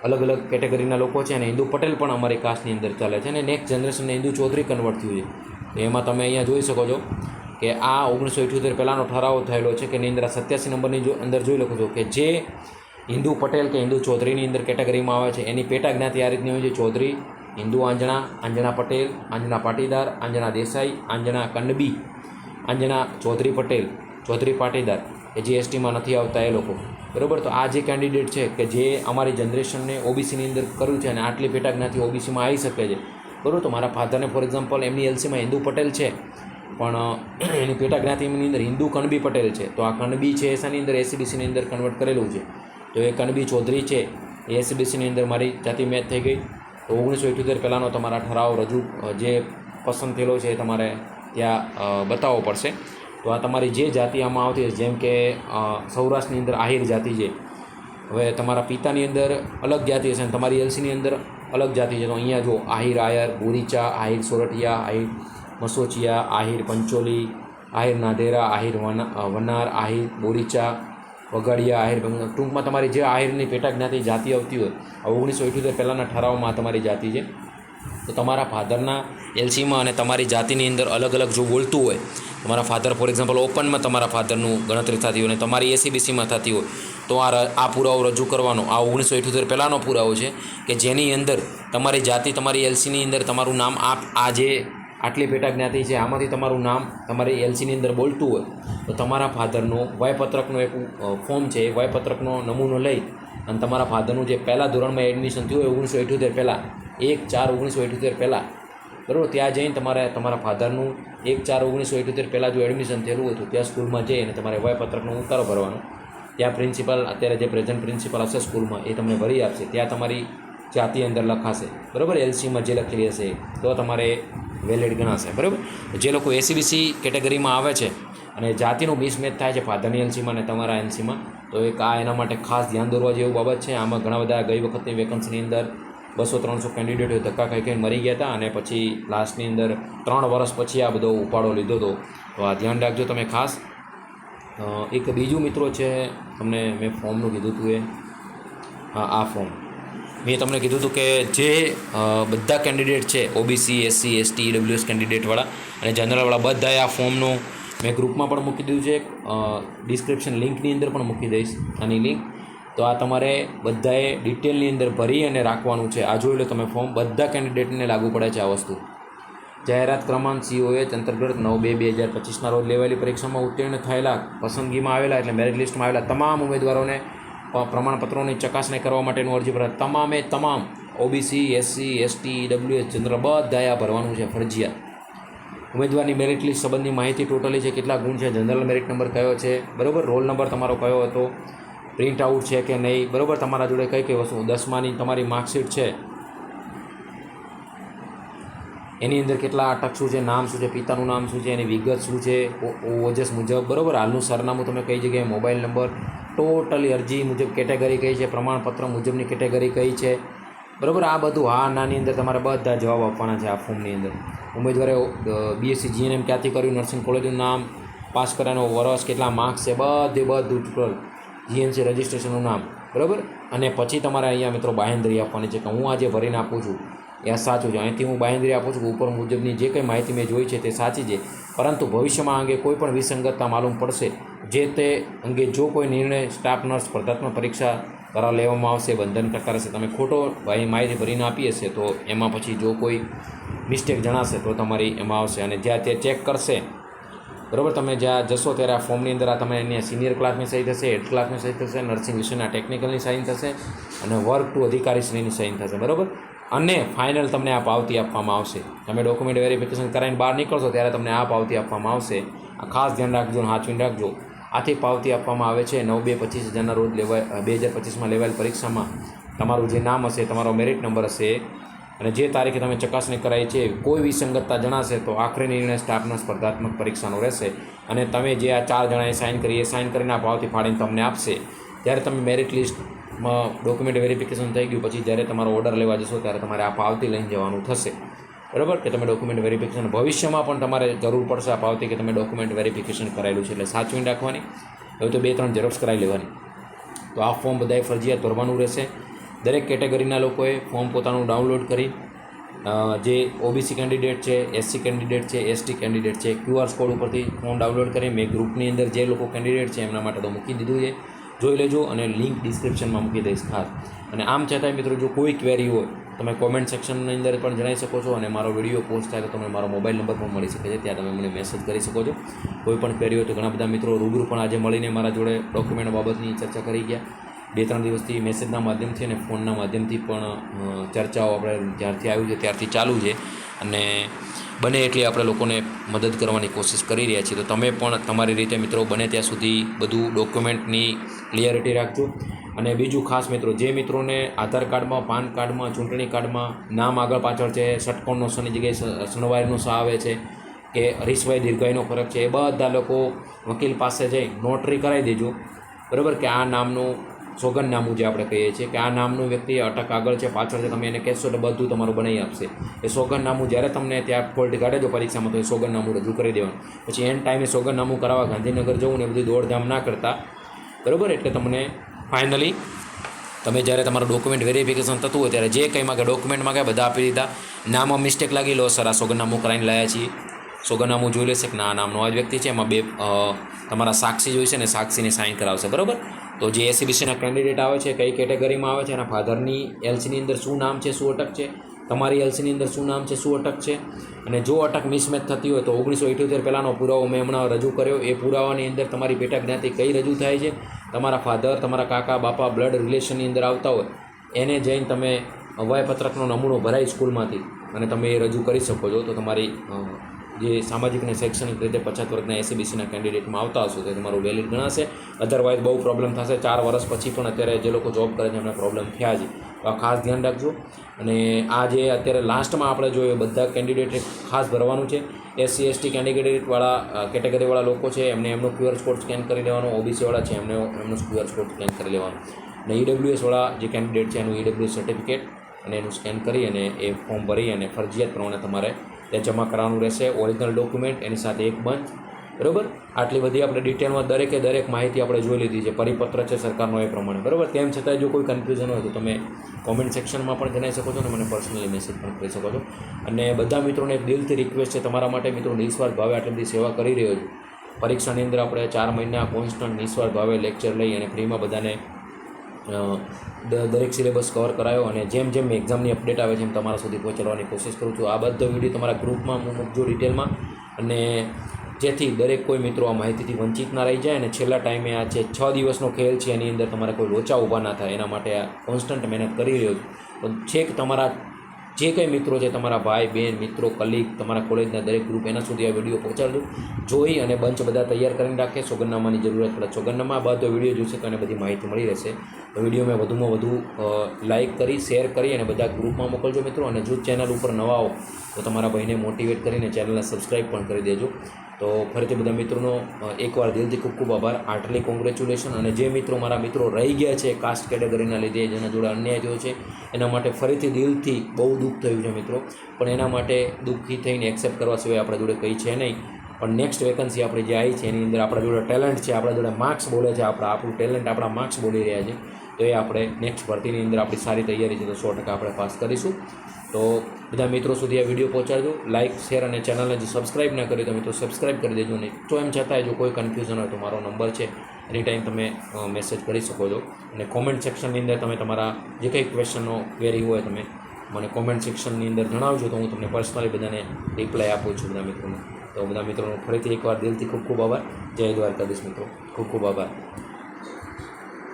અલગ અલગ કેટેગરીના લોકો છે અને હિન્દુ પટેલ પણ અમારી કાસ્ટની અંદર ચાલે છે અને નેક્સ્ટ જનરેશનને હિન્દુ ચૌધરી કન્વર્ટ થયું છે. એમાં તમે અહીંયા જોઈ શકો છો કે આ 1978 પહેલાંનો ઠરાવ થયેલો છે કે એની અંદર 87 નંબરની અંદર જોઈ શકો છો કે જે હિન્દુ પટેલ કે હિન્દુ ચૌધરીની અંદર કેટેગરીમાં આવે છે એની પેટા જ્ઞાતિ આ રીતની હોય છે: ચૌધરી, હિન્દુ આંજણા, આંજણા પટેલ, આંજણા પાટીદાર, આંજણા દેસાઈ, આંજણા કન્નબી, આંજણા ચૌધરી પટેલ, ચૌધરી પાટીદાર, કે જે એસટીમાં નથી આવતા એ લોકો, બરાબર. તો આ જે કેન્ડિડેટ છે કે જે અમારી જનરેશનને ઓબીસીની અંદર કર્યું છે અને આટલી પેટા જ્ઞાતિ ઓબીસીમાં આવી શકે છે, બરાબર. તો મારા ફાધરને ફોર એક્ઝામ્પલ એમની એલસીમાં હિન્દુ પટેલ છે, પણ એની પેટા જ્ઞાતિની અંદર હિન્દુ કણબી પટેલ છે. તો આ કણબી છે એની અંદર એસીબીસીની અંદર કન્વર્ટ કરેલું છે. તો એ કણબી ચૌધરી છે એ એસીબીસીની અંદર મારી જાતિ મેચ થઈ ગઈ. તો 1978 પહેલાંનો તમારા ઠરાવ રજૂ જે પસંદ થયેલો છે એ તમારે ત્યાં બતાવવો પડશે. તો આ તમારી જે જાતિ આમાં આવતી છે, જેમ કે સૌરાષ્ટ્રની અંદર આહિર જાતિ છે, હવે તમારા પિતાની અંદર અલગ જાતિ હશે અને તમારી એલસીની અંદર અલગ જાતિ છે. તો અહીંયા જો આહિર આયર, ભૂરીચા, આહિર સોરઠિયા, આહિર મસોચિયા, આહિર પંચોલી, આહિર નાધેરા, આહિર વનાર, આહિર બોરીચા, વગાડિયા, આહિર ટૂંકમાં તમારી જે આહિરની પેટા જ્ઞાતિ જાતિ આવતી હોય, 1978 પહેલાંના ઠરાવમાં તમારી જાતિ છે. તો તમારા ફાધરના એલસીમાં અને તમારી જાતિની અંદર અલગ અલગ જો બોલતું હોય, તમારા ફાધર ફોર એક્ઝામ્પલ ઓપનમાં તમારા ફાધરનું ગણતરી થતી હોય અને તમારી એસીબીસીમાં થતી હોય, તો આ પુરાવો રજૂ કરવાનો. આ 1978 પહેલાંનો પુરાવો છે કે જેની અંદર તમારી જાતિ તમારી એલસીની અંદર તમારું નામ આ જે આટલી પેટા જ્ઞાતિ છે આમાંથી તમારું નામ તમારી એલસીની અંદર બોલતું હોય, તો તમારા ફાધરનો વયપત્રકનો એક ફોર્મ છે, એ વયપત્રકનો નમૂનો લઈ અને તમારા ફાધરનું જે પહેલાં ધોરણમાં એડમિશન થયું હોય 1978 પહેલાં, 1/4/1978 પહેલાં, બરાબર, ત્યાં જઈને તમારા ફાધરનું 1/4/1978 પહેલાં જો એડમિશન થયેલું હોય તો ત્યાં સ્કૂલમાં જઈ અને તમારે વયપત્રકનો ઉતારો ભરવાનો. ત્યાં પ્રિન્સિપાલ, અત્યારે જે પ્રેઝન્ટ પ્રિન્સિપાલ હશે સ્કૂલમાં, એ તમને ભરી આપશે. ત્યાં તમારી જાતિ અંદર લખાશે, બરાબર, એલસીમાં જે લખેલી હશે તો તમારે વેલિડ ગણાશે, બરાબર. જે લોકો એસીબીસી કેટેગરીમાં આવે છે અને જાતિનું મિસમેચ થાય છે ફાધરની એલસીમાં અને તમારા એલસીમાં, તો એક આ એના માટે ખાસ ધ્યાન દોરવા જેવું બાબત છે. આમાં ઘણા બધા ગઈ વખતની વેકન્સીની અંદર 200-300 કેન્ડિડેટો ધક્કા ખાઈ મરી ગયા હતા અને પછી લાસ્ટની અંદર 3 વર્ષ પછી આ બધો ઉપાડો લીધો હતો. તો આ ધ્યાન રાખજો તમે ખાસ. એક બીજું મિત્રો છે, તમને મેં ફોર્મનું કીધું હતું એ, હા, આ ફોર્મ મેં તમને કીધું હતું કે જે બધા કેન્ડિડેટ છે ઓબીસી, એસસી, એસટી, ઈડબ્લ્યુએસ કેન્ડિડેટવાળા અને જનરલવાળા બધાએ આ ફોર્મનું મેં ગ્રુપમાં પણ મૂકી દીધું છે, ડિસ્ક્રિપ્શન લિંકની અંદર પણ મૂકી દઈશ આની લિંક. તો આ તમારે બધાએ ડિટેલની અંદર ભરી અને રાખવાનું છે. આ જોઈ લો તમે ફોર્મ, બધા કેન્ડિડેટને લાગુ પડે છે આ વસ્તુ. જાહેરાત ક્રમાંક COH અંતર્ગત 9/2/2025ના રોજ લેવાયેલી પરીક્ષામાં ઉત્તીર્ણ થયેલા, પસંદગીમાં આવેલા એટલે મેરિટ લિસ્ટમાં આવેલા તમામ ઉમેદવારોને પ્રમાણપત્રોની ચકાસણી કરવા માટેનું અરજી ભરા. તમામ OBC, SC, ST, EWS, general બધાએ આ ભરવાનું છે ફરજિયાત. ઉમેદવારની મેરિટ લિસ્ટ સંબંધની માહિતી ટોટલી છે, કેટલા ગુણ છે, જનરલ મેરિટ નંબર કયો છે, બરાબર, રોલ નંબર તમારો કયો હતો, પ્રિન્ટ આઉટ છે કે નહીં, બરાબર, તમારા જોડે કઈ કઈ વસ્તુ, 10માની તમારી માર્કશીટ છે એની અંદર કેટલા અટક શું છે, નામ શું છે, પિતાનું નામ શું છે, એની વિગત શું છે, ઓજસ મુજબ, બરાબર, હાલનું સરનામું તમે કઈ જગ્યાએ, મોબાઈલ નંબર, ટોટલી અરજી મુજબ કેટેગરી કઈ છે, પ્રમાણપત્ર મુજબની કેટેગરી કઈ છે, બરાબર. આ બધું હા નાની અંદર તમારે બધા જવાબ આપવાના છે આ ફોર્મની અંદર. ઉમેદવારે BSc GNM ક્યાંથી કર્યું, નર્સિંગ કોલેજનું નામ, પાસ કર્યાનો વર્ષ, કેટલા માર્ક્સ છે, બધું ટોટલ GNC રજિસ્ટ્રેશનનું નામ, બરાબર. અને પછી તમારે અહીંયા મિત્રો બાહેંધરી આપવાની છે કે હું આજે ભરીને આપું છું એ સાચું છે. અહીંથી હું બાહેંધરી આપું છું કે ઉપર મુજબની જે કંઈ માહિતી મેં જોઈ છે તે સાચી છે, પરંતુ ભવિષ્યમાં અંગે કોઈ પણ વિસંગતતા માલુમ પડશે જે તે અંગે જો કોઈ નિર્ણય સ્ટાફ નર્સ સ્પર્ધાત્મક પરીક્ષા દ્વારા લેવામાં આવશે, બંધન કરતા રહેશે. તમે ખોટો માહિતી ભરીને આપી હશે તો એમાં પછી જો કોઈ મિસ્ટેક જણાશે તો તમારી એમાં આવશે અને જ્યાં તે ચેક કરશે, બરાબર, તમે જ્યાં જશો ત્યારે આ ફોર્મની અંદર આ તમે અહીંયા સિનિયર ક્લાસની સહી થશે, હેડ ક્લાસની સહી થશે, નર્સિંગ વિષયના ટેકનિકલની સાઇન થશે અને વર્ક ટુ અધિકારીશ્રીની સાઇન થશે, બરાબર. અને ફાઇનલ તમને આ પાવતી આપવામાં આવશે. તમે ડોક્યુમેન્ટ વેરિફિકેશન કરાવીને બહાર નીકળશો ત્યારે તમને આ પાવતી આપવામાં આવશે. આ ખાસ ધ્યાન રાખજો અને સાચવીને રાખજો. આથી પાવતી આપવામાં આવે છે 9/2/25 રોજ 2025માં લેવાયેલ પરીક્ષામાં તમારું જે નામ હશે, તમારો મેરિટ નંબર હશે અને જે તારીખે તમે ચકાસણી કરાઈ છે કોઈ વિસંગતતા જણાશે તો આખરી નિર્ણય સ્ટાફના સ્પર્ધાત્મક પરીક્ષાનો રહેશે અને તમે જે આ 4 જણાએ સાઇન કરી એ સાઇન કરીને આ પાવતી ફાડીને તમને આપશે. ત્યારે તમે મેરિટ લિસ્ટમાં ડોક્યુમેન્ટ વેરિફિકેશન થઈ ગયું પછી જ્યારે તમારો ઓર્ડર લેવા જશો ત્યારે તમારે આ પાવતી લઈને જવાનું થશે, બરાબર, કે તમે ડોક્યુમેન્ટ વેરિફિકેશન ભવિષ્યમાં પણ તમારે જરૂર પડશે આ પાવતી કે તમે ડોક્યુમેન્ટ વેરિફિકેશન કરાયેલું છે એટલે સાચવીને રાખવાની. હવે તો 2-3 ઝેરોક્સ કરાવી લેવાની. તો આ ફોર્મ બધાએ ફરજિયાત ભરવાનું રહેશે. દરેક કેટેગરીના લોકોએ ફોર્મ પોતાનું ડાઉનલોડ કરી જે ઓબીસી કેન્ડિડેટ છે, એસસી કેન્ડિડેટ છે, એસટી કેન્ડિડેટ છે, QR કોડ ઉપરથી ફોર્મ ડાઉનલોડ કરી મેં ગ્રુપની અંદર જે લોકો કેન્ડિડેટ છે એમના માટે તો મૂકી દીધું છે, જોઈ લેજો અને લિંક ડિસ્ક્રિપ્શનમાં મૂકી દઈશ ખાસ. અને આમ છતાંય મિત્રો જો કોઈ ક્વેરી હોય તમે કોમેન્ટ સેક્શનની અંદર પણ જણાવી શકો છો, અને મારો વિડીયો પોસ્ટ થાય તો તમને મારો મોબાઈલ નંબર પણ મળી શકે છે, ત્યાં તમે મને મેસેજ કરી શકો છો. કોઈ પણ ક્વેરી હોય તો ઘણા બધા મિત્રો રૂબરૂ પણ આજે મળીને મારા જોડે ડોક્યુમેન્ટ બાબતની ચર્ચા કરી ગયા. 2-3 દિવસથી મેસેજના માધ્યમથી અને ફોનના માધ્યમથી પણ ચર્ચાઓ આપણે જ્યારથી આવ્યું છે ત્યારથી ચાલુ છે, અને બને એટલી આપણે લોકોને મદદ કરવાની કોશિશ કરી રહ્યા છીએ. તો તમે પણ તમારી રીતે મિત્રો બને ત્યાં સુધી બધું ડોક્યુમેન્ટની ક્લિયરિટી રાખજો. અને બીજું ખાસ મિત્રો, જે મિત્રોને આધાર કાર્ડમાં, પાન કાર્ડમાં, ચૂંટણી કાર્ડમાં નામ આગળ પાછળ છે, ષટકોણનો શની જગ્યાએ સણવારીનો સ આવે છે, કે હરીશભાઈ દીર્ઘાઈનો ફરક છે, એ બધા લોકો વકીલ પાસે જઈ નોટરી કરાવી દેજો, બરાબર, કે આ નામનું સોગંદનામું જે આપણે કહીએ છીએ કે આ નામનું વ્યક્તિ અટક આગળ છે, પાછળ છે, તમે એને કહેશો તો બધું તમારું બનાવી આપશે. એ સોગંદનામું જ્યારે તમને ત્યાં ફોલ્ટ કાઢે જો પરીક્ષામાં, તો એ સોગંદનામું રજૂ કરી દેવાનું. પછી એન્ડ ટાઈમે સોગંદનામું કરાવવા ગાંધીનગર જવું ને બધી દોડધામ ના કરતા, બરાબર. એટલે તમને ફાઇનલી તમે જ્યારે તમારું ડોક્યુમેન્ટ વેરિફિકેશન થતું હોય ત્યારે જે કંઈ માગે ડોક્યુમેન્ટ માગે બધા આપી દીધા. નામમાં મિસ્ટેક લાગી લો સર, આ સોગંદનામું કરાવીને લાવ્યા છીએ, સોગંદનામું જોઈ લેશે કે ના નામનો આ જ વ્યક્તિ છે, એમાં 2 તમારા સાક્ષી જોઈશે ને સાક્ષીની સાઇન કરાવશે, બરાબર. તો જે એસસીબીસીના કેન્ડિડેટ આવે છે, કઈ કેટેગરીમાં આવે છે, એના ફાધરની એલસીની અંદર શું નામ છે, શું અટક છે, તમારી એલસીની અંદર શું નામ છે, શું અટક છે, અને જો અટક મિસમેચ થતી હોય તો 1978 પહેલાંનો પુરાવો મેં હમણાં રજૂ કર્યો, એ પુરાવાની અંદર તમારી પેટા જ્ઞાતિ કઈ રજૂ થાય છે, તમારા ફાધર, તમારા કાકા બાપા બ્લડ રિલેશનની અંદર આવતા હોય એને જઈને તમે વયપત્રકનો નમૂનો ભરાઈ સ્કૂલમાંથી અને તમે એ રજૂ કરી શકો છો. તો તમારી જે સામાજિક અને શૈક્ષણિક રીતે પછાત વર્ગના એસસીબીસીના કેન્ડિડેટમાં આવતા હશો તો તમારું વેલિડ ગણાશે. અધરવાઇઝ બહુ પ્રોબ્લેમ થશે. 4 વર્ષ પછી પણ અત્યારે જે લોકો જોબ કરે છે એમને પ્રોબ્લેમ થયા છે, તો આ ખાસ ધ્યાન રાખજો. અને આ જે અત્યારે લાસ્ટમાં આપણે જોઈએ બધા કેન્ડિડેટે ખાસ ભરવાનું છે. એસસી એસટી કેટેગરીવાળા લોકો છે એમને એમનો QR કોડ સ્કેન કરી લેવાનો, ઓબીસીવાળા છે એમનો QR કોડ સ્કેન કરી લેવાનો, અને ઈડબ્લ્યુએસવાળા જે કેન્ડિડેટ છે એનું ઈડબ્લ્યુએસ સર્ટિફિકેટ અને એનું સ્કેન કરી અને એ ફોર્મ ભરી અને ફરજિયાત પ્રમાણે તમારે ત્યાં જમા કરવાનું રહેશે. ઓરિજિનલ ડોક્યુમેન્ટ એની સાથે એક બંચ, બરાબર. આટલી બધી આપણે ડિટેલમાં દરેક માહિતી આપણે જોઈ લીધી છે, પરિપત્ર છે સરકારનો એ પ્રમાણે, બરાબર. તેમ છતાં જો કોઈ કન્ફ્યુઝન હોય તો તમે કોમેન્ટ સેક્શનમાં પણ જણાવી શકો છો અને મને પર્સનલી મેસેજ પણ કરી શકો છો. અને બધા મિત્રોને એક દિલથી રિક્વેસ્ટ છે તમારા માટે મિત્રો, નિસ્વાર્થ ભાવે આટલી બધી સેવા કરી રહ્યો છું. પરીક્ષાની અંદર આપણે 4 મહિના કોન્સ્ટન્ટ નિસ્વાર્થ ભાવે લેક્ચર લઈ અને ફ્રીમાં બધાને દરેક સિલેબસ કવર કરાયો, અને જેમ જેમ એક્ઝામની અપડેટ આવે છે એમ તમારા સુધી પહોંચાડવાની કોશિશ કરું છું. આ બધો વિડીયો તમારા ગ્રુપમાં મૂકજો ડિટેલમાં, અને જેથી દરેક કોઈ મિત્રો આ માહિતીથી વંચિત ના રહી જાય. અને છેલ્લા ટાઈમે આ છે 6 દિવસનો ખેલ છે, એની અંદર તમારે કોઈ લોચા ઊભા ના થાય એના માટે આ કોન્સ્ટન્ટ મહેનત કરી રહ્યો છું. તો છેક તમારા જે કંઈ મિત્રો છે, તમારા ભાઈ બહેન મિત્રો કલીગ, તમારા કોલેજના દરેક ગ્રુપ, એના સુધી આ વિડીયો પહોંચાડજો. જોઈ અને બંચ બધા તૈયાર કરીને રાખે. સોગંદનામાની જરૂરત પડે સોગંદનામા બધો વિડીયો જોશે તો એને બધી માહિતી મળી રહેશે. તો વિડીયો મેં વધુમાં વધુ લાઇક કરી, શેર કરી અને બધા ગ્રુપમાં મોકલજો મિત્રો. અને જો ચેનલ ઉપર નવા હો તો તમારા ભાઈને મોટિવેટ કરીને ચેનલને સબસ્ક્રાઈબ પણ કરી દેજો. તો ફરીથી બધા મિત્રોનો એકવાર દિલથી ખૂબ ખૂબ આભાર, હાર્ટલી કોંગ્રેચ્યુલેશન. અને જે મિત્રો મારા મિત્રો રહી ગયા છે કાસ્ટ કેટેગરીના લીધે, જેના જોડે અન્યાય થયો છે, એના માટે ફરીથી દિલથી બહુ દુઃખ થયું છે મિત્રો. પણ એના માટે દુઃખી થઈને એક્સેપ્ટ કરવા સિવાય આપણા જોડે કંઈ છે નહીં. પણ નેક્સ્ટ વેકન્સી આપણે જે આવી છે એની અંદર આપણા જોડે ટેલેન્ટ છે, આપણા જોડે માર્ક્સ બોલે છે, આપણું ટેલેન્ટ, આપણા માર્ક્સ બોલી રહ્યા છે. તો એ આપણે નેક્સ્ટ ભરતીની અંદર આપણી સારી તૈયારી છે તો 100% આપણે પાસ કરીશું. તો બધા મિત્રો સુધી આ વિડીયો પહોંચાડજો, લાઇક શેર, અને ચેનલને જો સબસ્ક્રાઈબ ના કરી તો મિત્રો સબસ્ક્રાઈબ કરી દેજો. નહીં તો એમ છતાંય જો કોઈ કન્ફ્યુઝન હોય તો મારો નંબર છે, એની ટાઈમ તમે મેસેજ કરી શકો છો. અને કોમેન્ટ સેક્શનની અંદર તમે તમારા જે કંઈ ક્વેશ્ચનનો ક્વેરી હોય તમે મને કોમેન્ટ સેક્શનની અંદર જણાવજો, તો હું તમને પર્સનલી બધાને રિપ્લાય આપું છું બધા મિત્રોને. તો બધા મિત્રોનો ફરીથી એકવાર દિલથી ખૂબ ખૂબ આભાર. જય દ્વારકાધીશ મિત્રો, ખૂબ ખૂબ આભાર.